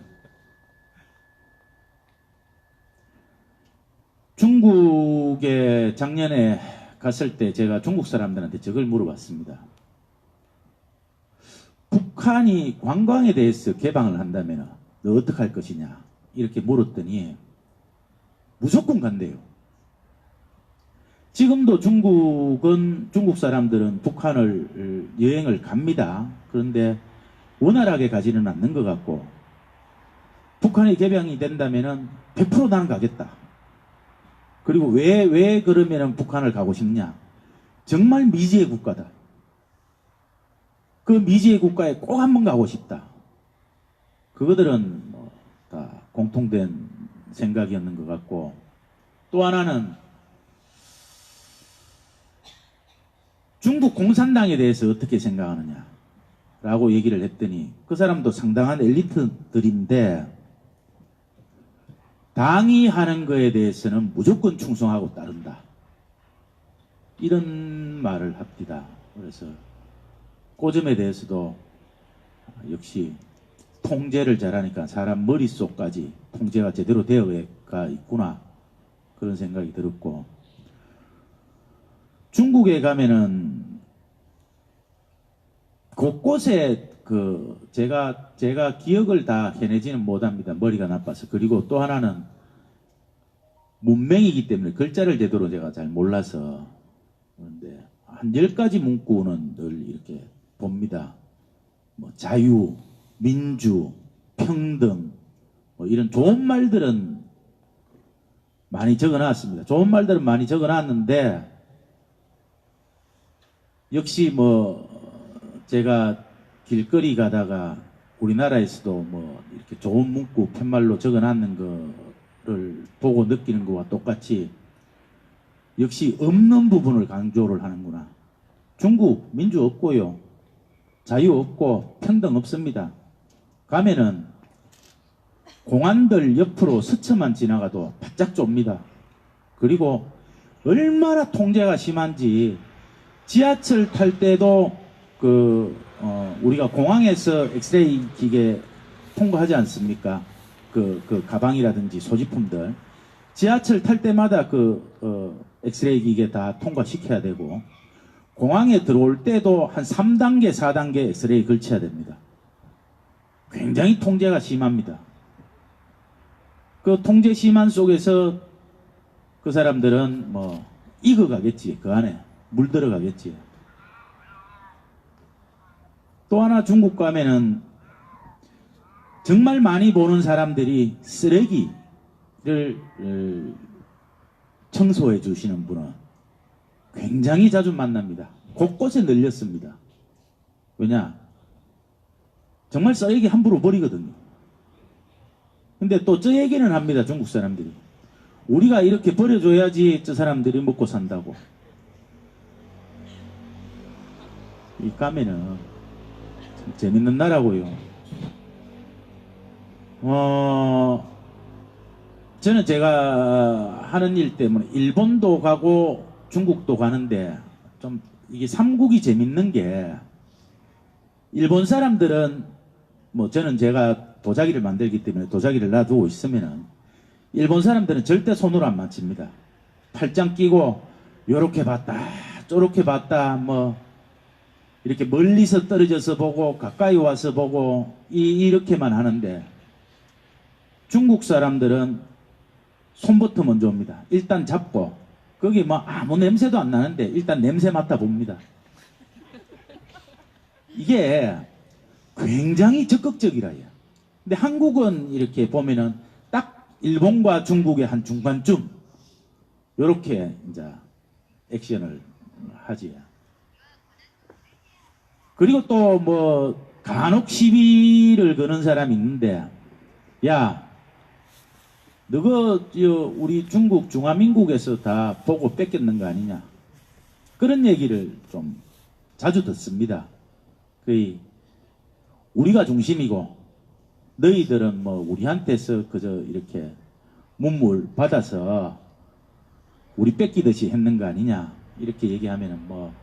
중국에 작년에 갔을 때 제가 중국 사람들한테 저걸 물어봤습니다. 북한이 관광에 대해서 개방을 한다면 너 어떻게 할 것이냐 이렇게 물었더니 무조건 간대요. 지금도 중국 사람들은 북한을 여행을 갑니다. 그런데 원활하게 가지는 않는 것 같고 북한이 개방이 된다면은 100% 나는 가겠다. 그리고 왜 그러면은 북한을 가고 싶냐? 정말 미지의 국가다. 그 미지의 국가에 꼭 한번 가고 싶다. 그거들은 뭐 다 공통된 생각이었는 것 같고 또 하나는 중국 공산당에 대해서 어떻게 생각하느냐 라고 얘기를 했더니 그 사람도 상당한 엘리트들인데 당이 하는 거에 대해서는 무조건 충성하고 따른다 이런 말을 합니다. 그래서 그 점에 대해서도 역시 통제를 잘하니까 사람 머릿속까지 통제가 제대로 되어가 있구나 그런 생각이 들었고 중국에 가면은 곳곳에 제가 기억을 다 해내지는 못합니다. 머리가 나빠서. 그리고 또 하나는 문맹이기 때문에 글자를 제대로 제가 잘 몰라서 그런데 한 10가지 문구는 늘 이렇게 봅니다. 뭐 자유, 민주, 평등 뭐 이런 좋은 말들은 많이 적어놨습니다. 좋은 말들은 많이 적어놨는데 역시 뭐 제가 길거리 가다가 우리나라에서도 뭐 이렇게 좋은 문구 팻말로 적어놨는 거를 보고 느끼는 거와 똑같이 역시 없는 부분을 강조를 하는구나. 중국 민주 없고요. 자유 없고 평등 없습니다. 가면은 공안들 옆으로 스쳐만 지나가도 바짝 좁니다. 그리고 얼마나 통제가 심한지 지하철 탈 때도 우리가 공항에서 엑스레이 기계 통과하지 않습니까? 그 가방이라든지 소지품들 지하철 탈 때마다 엑스레이 기계 다 통과시켜야 되고 공항에 들어올 때도 한 3단계, 4단계 엑스레이 걸쳐야 됩니다. 굉장히 통제가 심합니다. 그 통제 심한 속에서 그 사람들은 뭐 익어가겠지. 그 안에 물들어가겠지. 또 하나 중국 가면은 정말 많이 보는 사람들이 쓰레기를 청소해 주시는 분은 굉장히 자주 만납니다. 곳곳에 널렸습니다. 왜냐? 정말 쓰레기 함부로 버리거든요. 근데 또 저 얘기는 합니다. 중국 사람들이. 우리가 이렇게 버려줘야지 저 사람들이 먹고 산다고. 이 가면은 참 재밌는 나라고요. 저는 제가 하는 일 때문에 일본도 가고 중국도 가는데 좀 이게 삼국이 재밌는 게 일본 사람들은 뭐 저는 제가 도자기를 만들기 때문에 도자기를 놔두고 있으면은 일본 사람들은 절대 손으로 안 만집니다. 팔짱 끼고 요렇게 봤다 저렇게 봤다 뭐 이렇게 멀리서 떨어져서 보고 가까이 와서 보고 이렇게만 하는데 중국 사람들은 손부터 먼저 옵니다. 일단 잡고 거기 뭐 아무 냄새도 안 나는데 일단 냄새 맡아 봅니다. 이게 굉장히 적극적이라요. 근데 한국은 이렇게 보면은 딱 일본과 중국의 한 중간쯤 요렇게 이제 액션을 하지. 그리고 또 뭐 간혹 시비를 거는 사람이 있는데 야 너가 우리 중국 중화민국에서 다 보고 뺏겼는 거 아니냐 그런 얘기를 좀 자주 듣습니다. 거의 우리가 중심이고 너희들은 뭐 우리한테서 그저 이렇게 문물 받아서 우리 뺏기듯이 했는 거 아니냐 이렇게 얘기하면은 뭐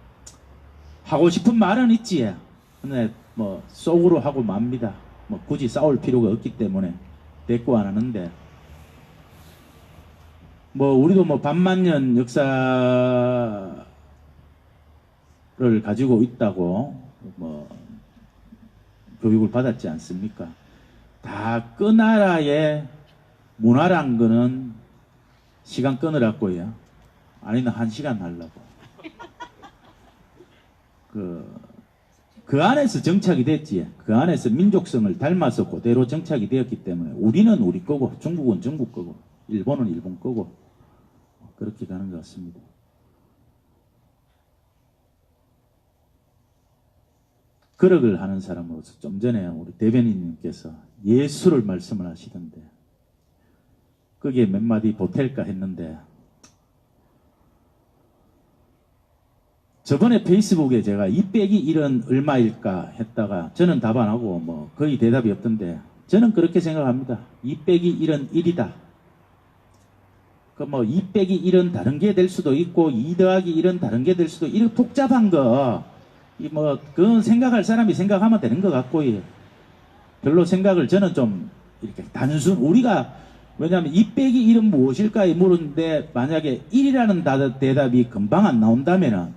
하고 싶은 말은 있지. 근데 뭐 속으로 하고 맙니다. 뭐 굳이 싸울 필요가 없기 때문에 대꾸 안 하는데 뭐 우리도 뭐 반만년 역사를 가지고 있다고 뭐 교육을 받았지 않습니까? 다 그 나라의 문화란 거는 시간 끊으라고요. 아니면 1시간 하려고. 그 안에서 정착이 됐지. 그 안에서 민족성을 닮아서 그대로 정착이 되었기 때문에 우리는 우리 거고 중국은 중국 거고 일본은 일본 거고 그렇게 가는 것 같습니다. 그럭을 하는 사람으로서 좀 전에 우리 대변인님께서 예수를 말씀을 하시던데 거기에 몇 마디 보탤까 했는데 저번에 페이스북에 제가 2 빼기 1은 얼마일까 했다가 저는 답 안 하고 뭐 거의 대답이 없던데 저는 그렇게 생각합니다. 2 빼기 1은 1이다. 그 뭐 2 빼기 1은 다른 게 될 수도 있고 2 더하기 1은 다른 게 될 수도 있고 이렇게 복잡한 거 뭐 그건 생각할 사람이 생각하면 되는 것 같고 별로 생각을 저는 좀 이렇게 단순 우리가 왜냐하면 2 빼기 1은 무엇일까 물었는데 만약에 1이라는 대답이 금방 안 나온다면은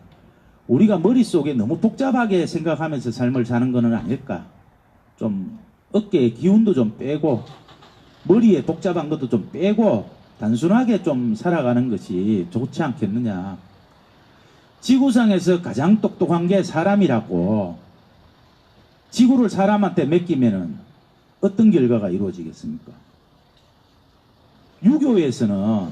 우리가 머릿속에 너무 복잡하게 생각하면서 삶을 사는 것은 아닐까. 좀 어깨에 기운도 좀 빼고 머리에 복잡한 것도 좀 빼고 단순하게 좀 살아가는 것이 좋지 않겠느냐. 지구상에서 가장 똑똑한 게 사람이라고. 지구를 사람한테 맡기면은 어떤 결과가 이루어지겠습니까? 유교에서는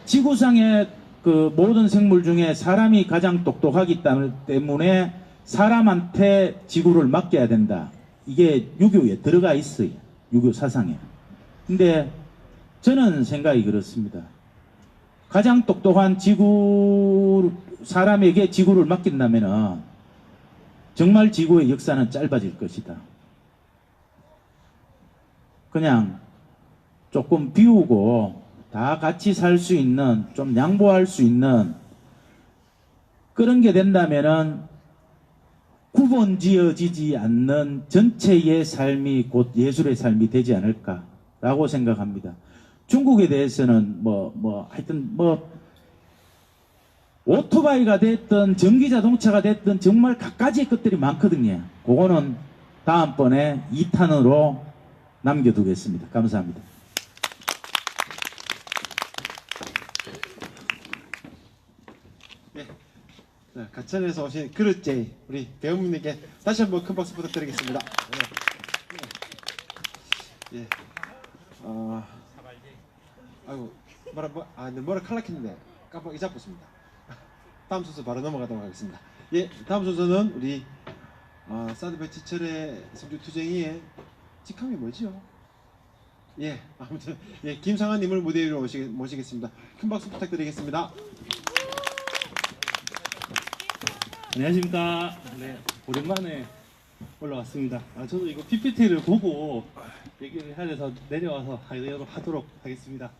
지구상의 그 모든 생물 중에 사람이 가장 똑똑하기 때문에 사람한테 지구를 맡겨야 된다. 이게 유교에 들어가 있어요. 유교 사상에. 근데 저는 생각이 그렇습니다. 가장 똑똑한 사람에게 지구를 맡긴다면 정말 지구의 역사는 짧아질 것이다. 그냥 조금 비우고 다 같이 살 수 있는, 좀 양보할 수 있는 그런 게 된다면은 구분 지어지지 않는 전체의 삶이 곧 예술의 삶이 되지 않을까라고 생각합니다. 중국에 대해서는 하여튼 오토바이가 됐든 전기자동차가 됐든 정말 갖가지의 것들이 많거든요. 그거는 다음번에 2탄으로 남겨두겠습니다. 감사합니다. 자, 가천에서 오신 그릇제이 우리 배우님께 다시 한번 큰 박수 부탁드리겠습니다. 예. 예. 아이고 뭐라 칼락했는데 깜빡 잊어버렸습니다. 다음 순서 바로 넘어가도록 하겠습니다. 예, 다음 순서는 우리 사드배치철의 성주투쟁이의 직함이 뭐죠? 예, 아무튼 예, 김상환님을 무대 위로 모시겠습니다. 큰 박수 부탁드리겠습니다. 안녕하십니까. 네, 오랜만에 올라왔습니다. 저도 이거 PPT를 보고 얘기를 해야 돼서 내려와서 하도록 하겠습니다.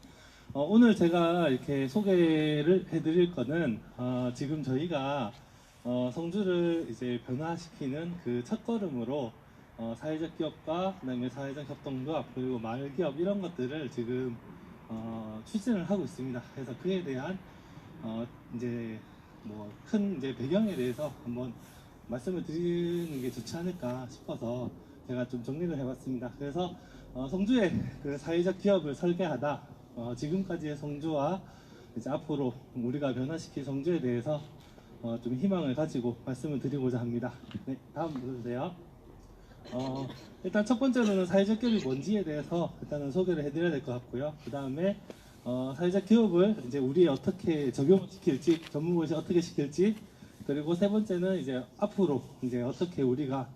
오늘 제가 이렇게 소개를 해드릴 거는 지금 저희가 성주를 이제 변화시키는 그 첫걸음으로 사회적 기업과 그다음에 사회적 협동조합 그리고 마을기업 이런 것들을 지금 추진을 하고 있습니다. 그래서 그에 대한 이제 뭐 큰 이제 배경에 대해서 한번 말씀을 드리는 게 좋지 않을까 싶어서 제가 좀 정리를 해봤습니다. 그래서 성주의 그 사회적 기업을 설계하다 지금까지의 성주와 이제 앞으로 우리가 변화시킬 성주에 대해서 좀 희망을 가지고 말씀을 드리고자 합니다. 네, 다음 보여주세요. 일단 첫 번째로는 사회적 기업이 뭔지에 대해서 일단은 소개를 해드려야 될 것 같고요. 그 다음에 사회적 기업을 이제 우리에 어떻게 적용을 시킬지, 전문고시 어떻게 시킬지, 그리고 세 번째는 이제 앞으로 이제 어떻게 우리가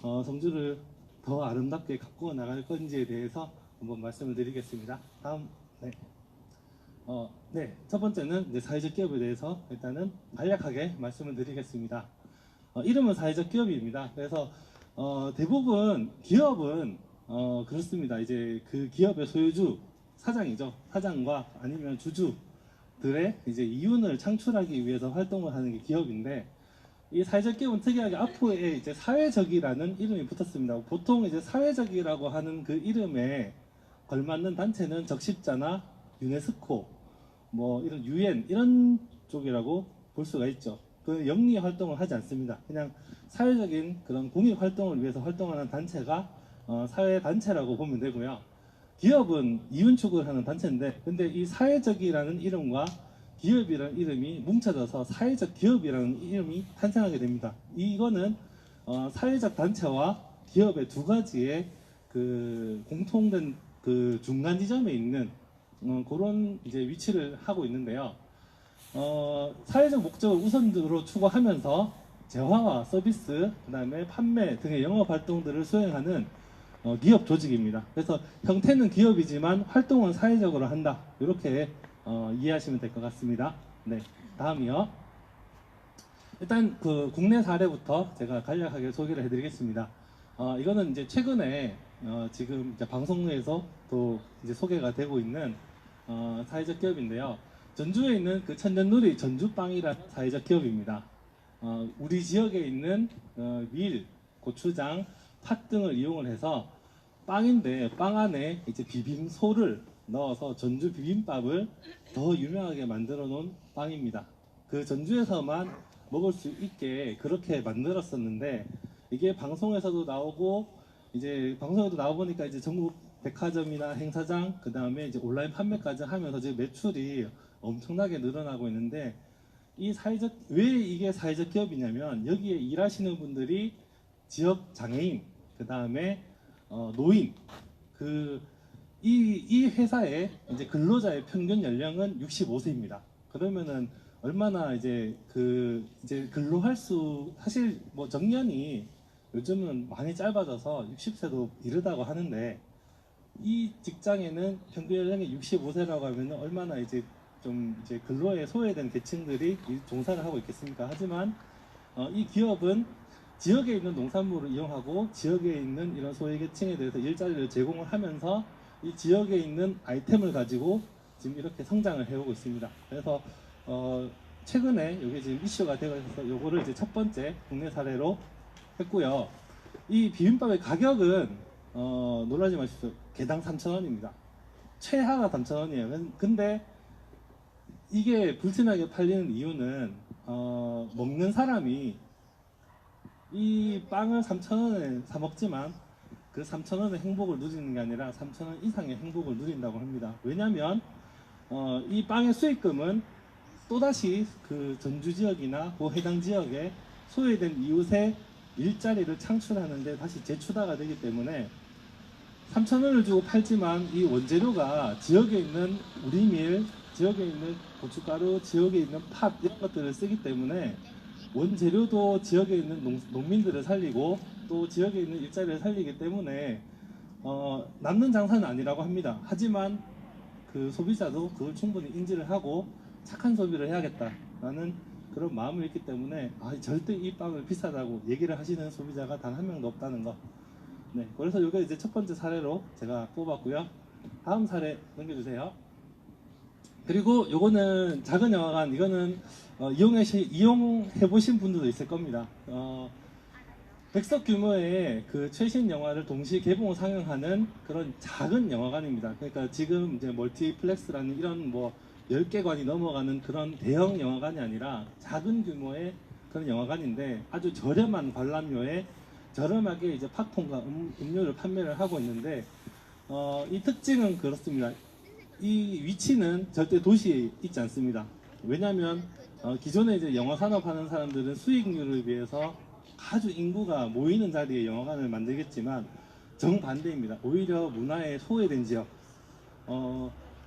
성주를 더 아름답게 가꾸어 나갈 건지에 대해서 한번 말씀을 드리겠습니다. 다음, 네. 네, 첫 번째는 이제 사회적 기업에 대해서 일단은 간략하게 말씀을 드리겠습니다. 이름은 사회적 기업입니다. 그래서 대부분 기업은 그렇습니다. 이제 그 기업의 소유주 사장이죠. 사장과 아니면 주주들의 이제 이윤을 창출하기 위해서 활동을 하는 게 기업인데, 이 사회적 기업은 특이하게 앞에 이제 사회적이라는 이름이 붙었습니다. 보통 이제 사회적이라고 하는 그 이름에 걸맞는 단체는 적십자나 유네스코, 뭐 이런 UN 이런 쪽이라고 볼 수가 있죠. 그 영리 활동을 하지 않습니다. 그냥 사회적인 그런 공익 활동을 위해서 활동하는 단체가 사회 단체라고 보면 되고요. 기업은 이윤 추구를 하는 단체인데, 근데 이 사회적이라는 이름과 기업이라는 이름이 뭉쳐져서 사회적 기업이라는 이름이 탄생하게 됩니다. 이거는 사회적 단체와 기업의 두 가지의 그 공통된 그 중간 지점에 있는 그런 이제 위치를 하고 있는데요. 사회적 목적을 우선으로 추구하면서 재화와 서비스, 그 다음에 판매 등의 영업 활동들을 수행하는 기업 조직입니다. 그래서 형태는 기업이지만 활동은 사회적으로 한다. 이렇게 이해하시면 될 것 같습니다. 네, 다음이요. 일단 그 국내 사례부터 제가 간략하게 소개를 해드리겠습니다. 이거는 이제 최근에 지금 이제 방송에서 또 이제 소개가 되고 있는 사회적 기업인데요. 전주에 있는 그 천년누리 전주빵이라는 사회적 기업입니다. 우리 지역에 있는 밀, 고추장, 팥 등을 이용을 해서 빵인데 빵 안에 이제 비빔소를 넣어서 전주 비빔밥을 더 유명하게 만들어 놓은 빵입니다. 그 전주에서만 먹을 수 있게 그렇게 만들었었는데, 이게 방송에서도 나오고 이제 방송에도 나와보니까 이제 전국 백화점이나 행사장, 그 다음에 이제 온라인 판매까지 하면서 지금 매출이 엄청나게 늘어나고 있는데, 이 사회적, 왜 이게 사회적 기업이냐면 여기에 일하시는 분들이 지역 장애인, 그 다음에 노인, 이 회사의 이제 근로자의 평균 연령은 65세입니다. 그러면은 얼마나 이제 이제 근로할 수, 사실 뭐 정년이 요즘은 많이 짧아져서 60세도 이르다고 하는데, 이 직장에는 평균 연령이 65세라고 하면은 얼마나 이제 좀 이제 근로에 소외된 계층들이 종사를 하고 있겠습니까? 하지만 이 기업은 지역에 있는 농산물을 이용하고 지역에 있는 이런 소외계층에 대해서 일자리를 제공을 하면서 이 지역에 있는 아이템을 가지고 지금 이렇게 성장을 해오고 있습니다. 그래서 최근에 이게 지금 이슈가 되고 있어서 요거를 이제 첫 번째 국내 사례로 했고요. 이 비빔밥의 가격은 놀라지 마십시오. 개당 3,000원입니다. 최하가 3,000원이에요. 근데 이게 불티나게 팔리는 이유는 먹는 사람이 이 빵을 3,000원에 사 먹지만 그 3,000원의 행복을 누리는 게 아니라 3,000원 이상의 행복을 누린다고 합니다. 왜냐하면 이 빵의 수익금은 또다시 그 전주 지역이나 그 해당 지역에 소외된 이웃의 일자리를 창출하는데 다시 재추다가 되기 때문에 3,000원을 주고 팔지만 이 원재료가 지역에 있는 우리밀, 지역에 있는 고춧가루, 지역에 있는 팥 이런 것들을 쓰기 때문에 원재료도 지역에 있는 농민들을 살리고 또 지역에 있는 일자리를 살리기 때문에 남는 장사는 아니라고 합니다. 하지만 그 소비자도 그걸 충분히 인지를 하고 착한 소비를 해야겠다라는 그런 마음을 있기 때문에 절대 이 빵을 비싸다고 얘기를 하시는 소비자가 단 한 명도 없다는 거. 네, 그래서 이게 이제 첫 번째 사례로 제가 뽑았고요. 다음 사례 넘겨주세요. 그리고 요거는 작은 영화관, 이거는 이용해 보신 분들도 있을 겁니다. 100석 규모의 그 최신 영화를 동시 개봉 상영하는 그런 작은 영화관입니다. 그러니까 지금 이제 멀티플렉스라는 이런 뭐 10개관이 넘어가는 그런 대형 영화관이 아니라 작은 규모의 그런 영화관인데 아주 저렴한 관람료에 저렴하게 이제 팝콘과 음료를 판매를 하고 있는데 이 특징은 그렇습니다. 이 위치는 절대 도시에 있지 않습니다. 왜냐하면 기존에 이제 영화 산업 하는 사람들은 수익률을 위해서 아주 인구가 모이는 자리에 영화관을 만들겠지만 정반대입니다. 오히려 문화에 소외된 지역.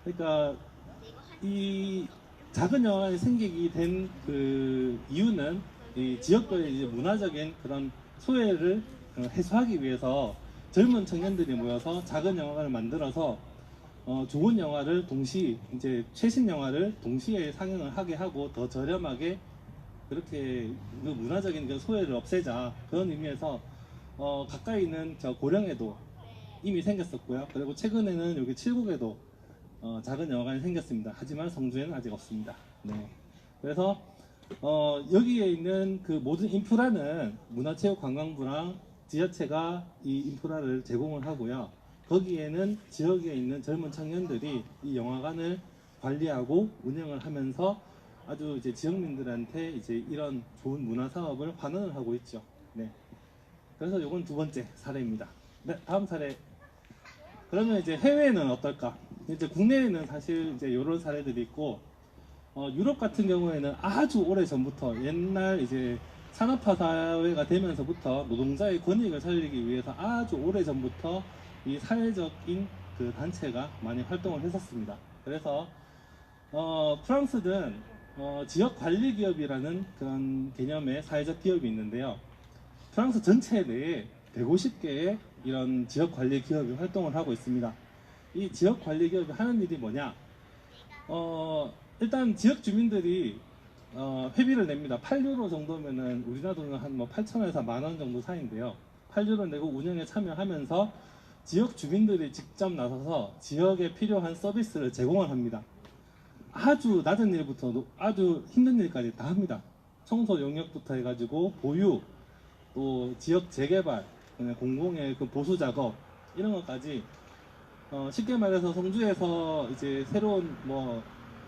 그러니까 이 작은 영화관이 생기게 된 그 이유는 이 지역의 이제 문화적인 그런 소외를 해소하기 위해서 젊은 청년들이 모여서 작은 영화관을 만들어서 좋은 영화를 이제 최신 영화를 동시에 상영을 하게 하고 더 저렴하게 그렇게 그 문화적인 그 소외를 없애자 그런 의미에서 가까이 있는 저 고령에도 이미 생겼었고요. 그리고 최근에는 여기 칠곡에도 작은 영화관이 생겼습니다. 하지만 성주에는 아직 없습니다. 네. 그래서 여기에 있는 그 모든 인프라는 문화체육관광부랑 지자체가 이 인프라를 제공을 하고요. 거기에는 지역에 있는 젊은 청년들이 이 영화관을 관리하고 운영을 하면서 아주 이제 지역민들한테 이제 이런 좋은 문화 사업을 환원을 하고 있죠. 네. 그래서 이건 두 번째 사례입니다. 네, 다음 사례. 그러면 이제 해외에는 어떨까? 이제 국내에는 사실 이제 이런 사례들이 있고, 유럽 같은 경우에는 아주 오래 전부터 옛날 이제 산업화 사회가 되면서부터 노동자의 권익을 살리기 위해서 아주 오래 전부터 이 사회적인 그 단체가 많이 활동을 했었습니다. 그래서 프랑스는 지역 관리 기업이라는 그런 개념의 사회적 기업이 있는데요. 프랑스 전체 내에 150개의 이런 지역 관리 기업이 활동을 하고 있습니다. 이 지역 관리 기업이 하는 일이 뭐냐? 일단 지역 주민들이 회비를 냅니다. 8유로 정도면은 우리나라 돈은 한 뭐 8,000원에서 10,000원 정도 사이인데요. 8유로 내고 운영에 참여하면서 지역 주민들이 직접 나서서 지역에 필요한 서비스를 제공을 합니다. 아주 낮은 일부터 아주 힘든 일까지 다 합니다. 청소 용역부터 해가지고 보유, 또 지역 재개발, 공공의 그 보수 작업 이런 것까지 쉽게 말해서 성주에서 이제 새로운 뭐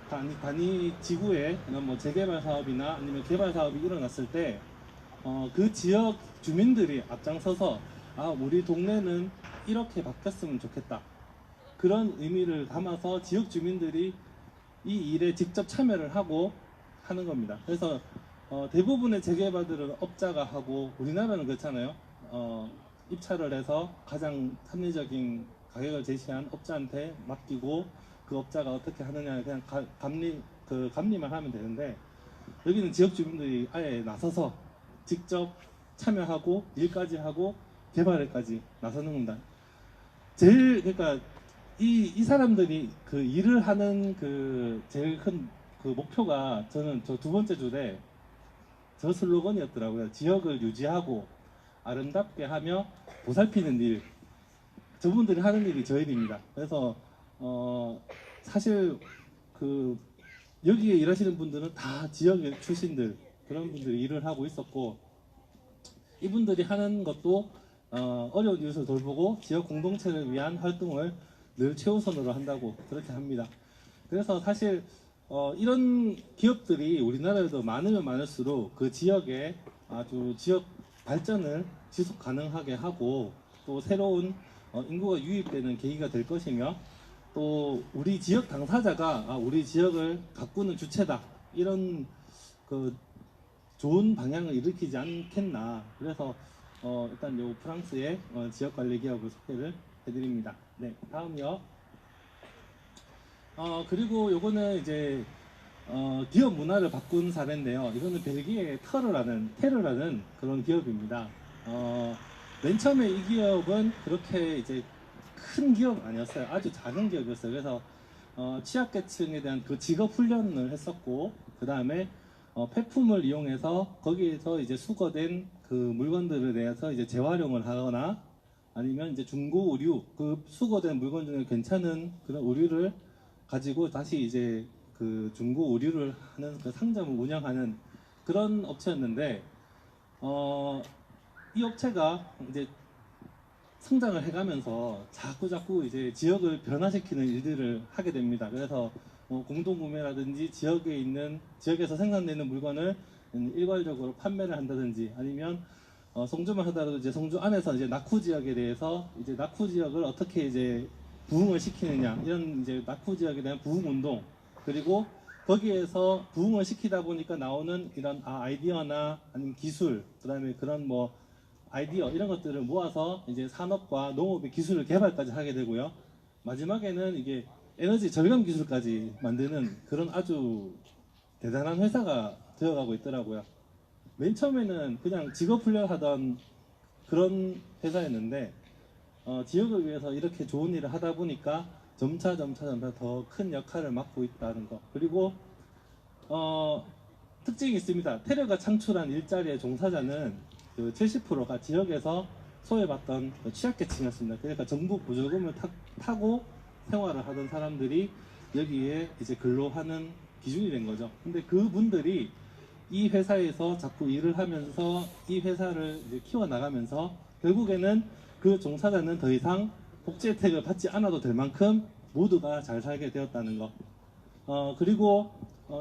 단위 지구에 뭐 재개발 사업이나 아니면 개발 사업이 일어났을 때 그 지역 주민들이 앞장서서 우리 동네는 이렇게 바뀌었으면 좋겠다. 그런 의미를 담아서 지역 주민들이 이 일에 직접 참여를 하고 하는 겁니다. 그래서 대부분의 재개발들은 업자가 하고 우리나라는 그렇잖아요. 입찰을 해서 가장 합리적인 가격을 제시한 업자한테 맡기고 그 업자가 어떻게 하느냐 그냥 감리만 하면 되는데 여기는 지역 주민들이 아예 나서서 직접 참여하고 일까지 하고 개발에까지 나서는 겁니다. 그러니까 이 사람들이 그 일을 하는 그 제일 큰 그 목표가 저는 저 두 번째 줄에 저 슬로건이었더라고요. 지역을 유지하고 아름답게 하며 보살피는 일. 저분들이 하는 일이 저 일입니다. 그래서 사실 그 여기에 일하시는 분들은 다 지역의 출신들 그런 분들이 일을 하고 있었고 이분들이 하는 것도 어려운 이웃을 돌보고 지역 공동체를 위한 활동을 늘 최우선으로 한다고 그렇게 합니다. 그래서 사실 이런 기업들이 우리나라에도 많으면 많을수록 그 지역에 아주 지역 발전을 지속 가능하게 하고 또 새로운 인구가 유입되는 계기가 될 것이며 또 우리 지역 당사자가 우리 지역을 가꾸는 주체다 이런 그 좋은 방향을 일으키지 않겠나. 그래서 일단 요 프랑스의 지역 관리 기업을 소개를 해드립니다. 네, 다음요. 그리고 요거는 이제 기업 문화를 바꾼 사례인데요. 이거는 벨기에의 테르라는 그런 기업입니다. 맨 처음에 이 기업은 그렇게 이제 큰 기업 아니었어요. 아주 작은 기업이었어요. 그래서 취약계층에 대한 그 직업 훈련을 했었고, 그 다음에 폐품을 이용해서 거기에서 이제 수거된 그 물건들에 대해서 이제 재활용을 하거나 아니면 이제 중고 의류, 그 수거된 물건 중에 괜찮은 그런 의류를 가지고 다시 이제 그 중고 의류를 하는 그 상점을 운영하는 그런 업체였는데, 이 업체가 이제 성장을 해가면서 자꾸 이제 지역을 변화시키는 일들을 하게 됩니다. 그래서 공동구매라든지 지역에서 생산되는 물건을 일괄적으로 판매를 한다든지 아니면 성주만 하더라도 이제 성주 안에서 이제 낙후 지역에 대해서 이제 낙후 지역을 어떻게 이제 부흥을 시키느냐 이런 이제 낙후 지역에 대한 부흥 운동, 그리고 거기에서 부흥을 시키다 보니까 나오는 이런 아이디어나 아니면 기술, 그다음에 그런 뭐 아이디어 이런 것들을 모아서 이제 산업과 농업의 기술을 개발까지 하게 되고요. 마지막에는 이게 에너지 절감 기술까지 만드는 그런 아주 대단한 회사가 되어가고 있더라고요. 맨 처음에는 그냥 직업 훈련하던 그런 회사였는데 지역을 위해서 이렇게 좋은 일을 하다 보니까 점차 더 큰 역할을 맡고 있다는 거. 그리고 특징이 있습니다. 테르가 창출한 일자리의 종사자는 그 70%가 지역에서 소외받던 취약계층이었습니다. 그러니까 정부 보조금을 타고 생활을 하던 사람들이 여기에 이제 근로하는 기준이 된 거죠. 근데 그분들이 이 회사에서 자꾸 일을 하면서 이 회사를 이제 키워나가면서 결국에는 그 종사자는 더 이상 복지 혜택을 받지 않아도 될 만큼 모두가 잘 살게 되었다는 거. 그리고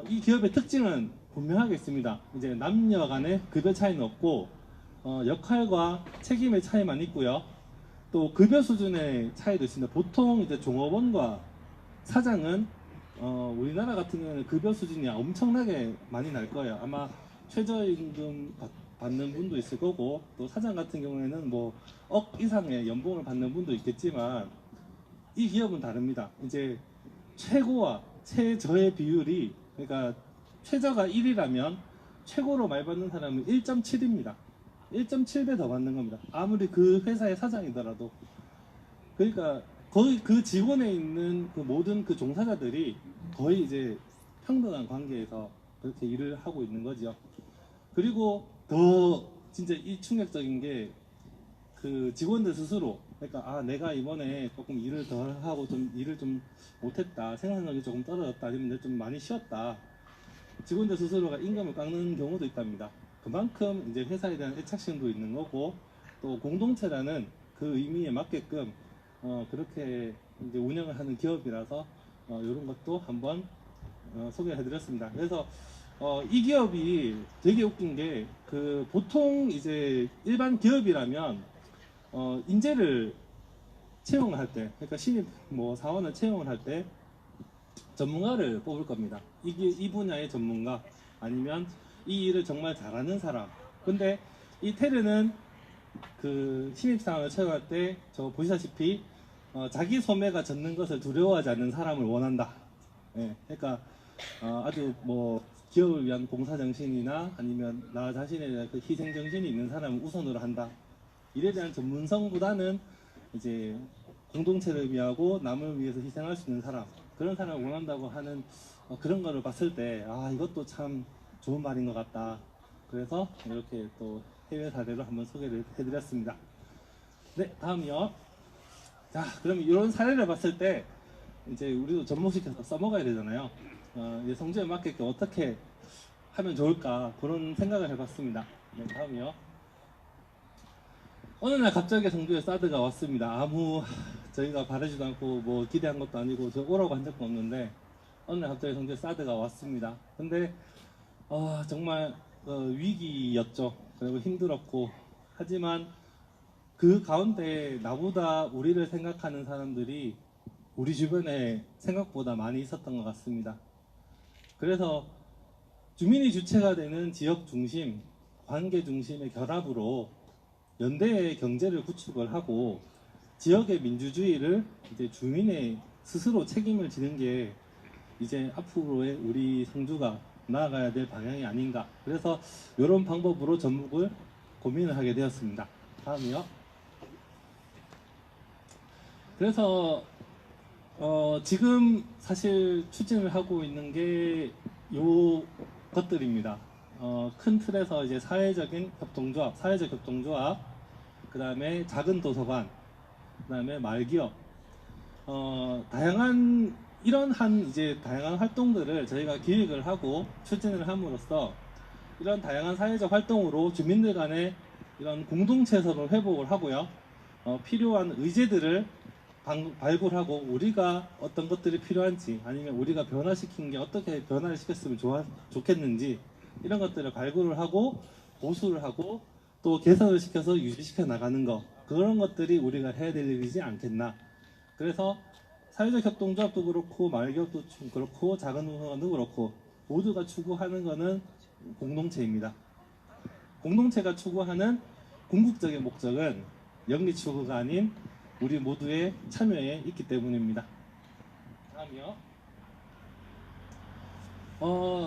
이 기업의 특징은 분명하게 있습니다. 이제 남녀 간의 급여 차이는 없고 역할과 책임의 차이만 있고요. 또 급여 수준의 차이도 있습니다. 보통 이제 종업원과 사장은 우리나라 같은 경우는 급여 수준이 엄청나게 많이 날 거예요. 아마 최저임금 받는 분도 있을 거고, 또 사장 같은 경우에는 뭐 억 이상의 연봉을 받는 분도 있겠지만 이 기업은 다릅니다. 이제 최고와 최저의 비율이, 그러니까 최저가 1이라면 최고로 많이 받는 사람은 1.7입니다. 1.7배 더 받는 겁니다. 아무리 그 회사의 사장이더라도. 그러니까 거의 그 직원에 있는 그 모든 그 종사자들이 거의 이제 평등한 관계에서 그렇게 일을 하고 있는 거죠. 그리고 더 진짜 이 충격적인 게 그 직원들 스스로, 그러니까 내가 이번에 조금 일을 덜 하고 좀 일을 좀 못했다, 생산력이 조금 떨어졌다, 아니면 좀 많이 쉬었다, 직원들 스스로가 임금을 깎는 경우도 있답니다. 그만큼 이제 회사에 대한 애착심도 있는 거고, 또 공동체라는 그 의미에 맞게끔 그렇게 이제 운영을 하는 기업이라서 이런 것도 한번 소개해드렸습니다. 그래서 이 기업이 되게 웃긴 게, 그 보통 이제 일반 기업이라면 인재를 채용을 할 때, 그러니까 신입 뭐 사원을 채용을 할 때 전문가를 뽑을 겁니다. 이게 이 분야의 전문가, 아니면 이 일을 정말 잘하는 사람. 근데 이 테르는 그 신입사원을 채용할 때 저 보시다시피 자기 소매가 젖는 것을 두려워하지 않는 사람을 원한다. 예, 그러니까 아주 뭐 기업을 위한 봉사 정신이나 아니면 나 자신에 대한 그 희생 정신이 있는 사람을 우선으로 한다. 일에 대한 전문성보다는 이제 공동체를 위하고 남을 위해서 희생할 수 있는 사람, 그런 사람을 원한다고 하는 그런 거를 봤을 때 이것도 참 좋은 말인 것 같다. 그래서 이렇게 또 해외 사례로 한번 소개를 해드렸습니다. 네, 다음이요. 자, 그럼 이런 사례를 봤을 때 이제 우리도 접목시켜서 써먹어야 되잖아요. 이제 성주에 맞게 어떻게 하면 좋을까, 그런 생각을 해봤습니다. 네, 다음이요. 어느 날 갑자기 성주에 사드가 왔습니다. 저희가 바라지도 않고 뭐 기대한 것도 아니고 저 오라고 한 적도 없는데 어느 날 갑자기 성주에 사드가 왔습니다. 근데 정말 위기였죠. 그리고 힘들었고 하지만 그 가운데 나보다 우리를 생각하는 사람들이 우리 주변에 생각보다 많이 있었던 것 같습니다. 그래서 주민이 주체가 되는 지역 중심, 관계 중심의 결합으로 연대의 경제를 구축을 하고 지역의 민주주의를 이제 주민의 스스로 책임을 지는 게 이제 앞으로의 우리 성주가 나아가야 될 방향이 아닌가. 그래서 이런 방법으로 전북을 고민을 하게 되었습니다. 다음이요. 그래서 지금 사실 추진을 하고 있는 게 요 것들입니다. 큰 틀에서 이제 사회적인 협동조합, 사회적 협동조합, 그 다음에 작은 도서관, 그 다음에 말기업, 다양한 이제 다양한 활동들을 저희가 기획을 하고 추진을 함으로써 이런 다양한 사회적 활동으로 주민들 간의 이런 공동체성을 회복을 하고요. 필요한 의제들을 발굴하고 우리가 어떤 것들이 필요한지 아니면 우리가 변화시킨 게 어떻게 변화를 시켰으면 좋겠는지 이런 것들을 발굴을 하고 보수를 하고 또 개선을 시켜서 유지시켜 나가는 거 그런 것들이 우리가 해야 될 일이지 않겠나. 그래서 사회적 협동조합도 그렇고 말기업도 그렇고 작은 도서관도 그렇고 모두가 추구하는 것은 공동체입니다. 공동체가 추구하는 궁극적인 목적은 영리 추구가 아닌 우리 모두의 참여에 있기 때문입니다. 다음이요.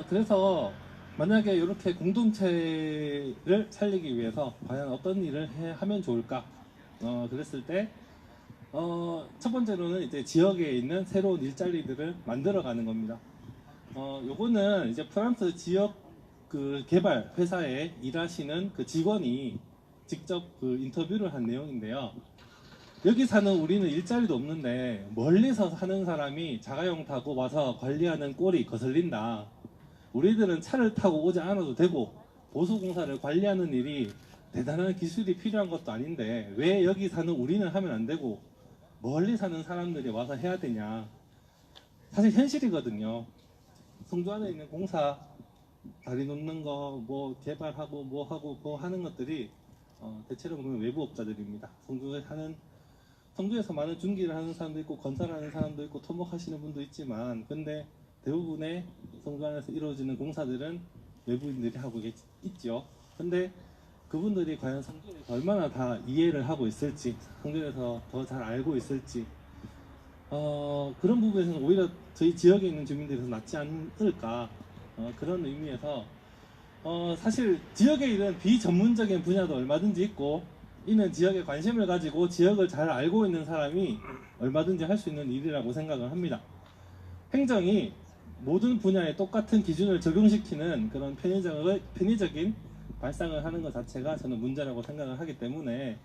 그래서 만약에 이렇게 공동체를 살리기 위해서 과연 어떤 일을 하면 좋을까? 그랬을 때 첫 번째로는 이제 지역에 있는 새로운 일자리들을 만들어가는 겁니다. 요거는 이제 프랑스 지역 그 개발 회사에 일하시는 그 직원이 직접 그 인터뷰를 한 내용인데요. 여기 사는 우리는 일자리도 없는데 멀리서 사는 사람이 자가용 타고 와서 관리하는 꼴이 거슬린다. 우리들은 차를 타고 오지 않아도 되고 보수공사를 관리하는 일이 대단한 기술이 필요한 것도 아닌데 왜 여기 사는 우리는 하면 안 되고 멀리 사는 사람들이 와서 해야 되냐. 사실 현실이거든요. 성주 안에 있는 공사 다리 놓는 거 뭐 개발하고 뭐 하고 뭐 하는 것들이 대체로 보면 외부업자들입니다. 성주에서 많은 중기를 하는 사람도 있고 건설하는 사람도 있고 토목하시는 분도 있지만 근데 대부분의 성주 안에서 이루어지는 공사들은 외부인들이 하고 있죠. 근데 그분들이 과연 성주에서 얼마나 다 이해를 하고 있을지 성주에서 더 잘 알고 있을지 그런 부분에서는 오히려 저희 지역에 있는 주민들이 더 낫지 않을까 그런 의미에서 사실 지역에 있는 비전문적인 분야도 얼마든지 있고 이는 지역에 관심을 가지고 지역을 잘 알고 있는 사람이 얼마든지 할 수 있는 일이라고 생각을 합니다. 행정이 모든 분야에 똑같은 기준을 적용시키는 그런 편의적인 발상을 하는 것 자체가 저는 문제라고 생각을 하기 때문에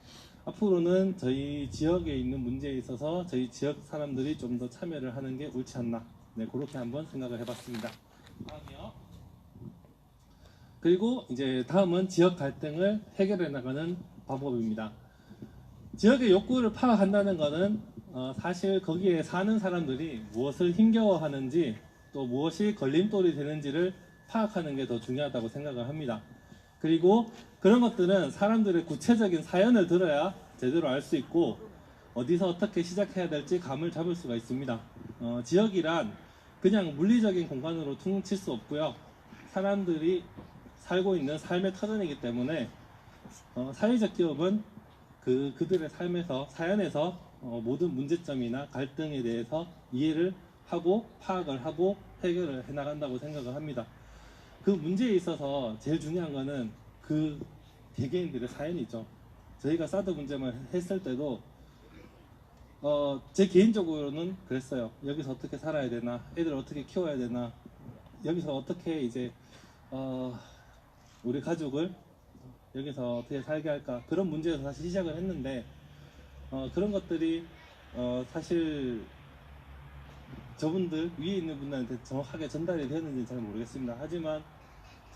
앞으로는 저희 지역에 있는 문제에 있어서 저희 지역 사람들이 좀 더 참여를 하는 게 옳지 않나. 네, 그렇게 한번 생각을 해봤습니다. 다음이요. 그리고 이제 다음은 지역 갈등을 해결해 나가는 방법입니다. 지역의 욕구를 파악한다는 것은 사실 거기에 사는 사람들이 무엇을 힘겨워하는지 또 무엇이 걸림돌이 되는지를 파악하는 게 더 중요하다고 생각을 합니다. 그리고 그런 것들은 사람들의 구체적인 사연을 들어야 제대로 알 수 있고 어디서 어떻게 시작해야 될지 감을 잡을 수가 있습니다. 지역이란 그냥 물리적인 공간으로 퉁칠 수 없고요. 사람들이 살고 있는 삶의 터전이기 때문에 사회적 기업은 그들의 삶에서 사연에서 모든 문제점이나 갈등에 대해서 이해를 하고 파악을 하고 해결을 해나간다고 생각을 합니다. 그 문제에 있어서 제일 중요한 거는 그 개개인들의 사연이죠. 저희가 사드 문제만 했을 때도 제 개인적으로는 그랬어요. 여기서 어떻게 살아야 되나, 애들 어떻게 키워야 되나, 여기서 어떻게 이제 우리 가족을 여기서 어떻게 살게 할까, 그런 문제에서 사실 시작을 했는데 그런 것들이 사실 저분들 위에 있는 분들한테 정확하게 전달이 되었는지는 잘 모르겠습니다. 하지만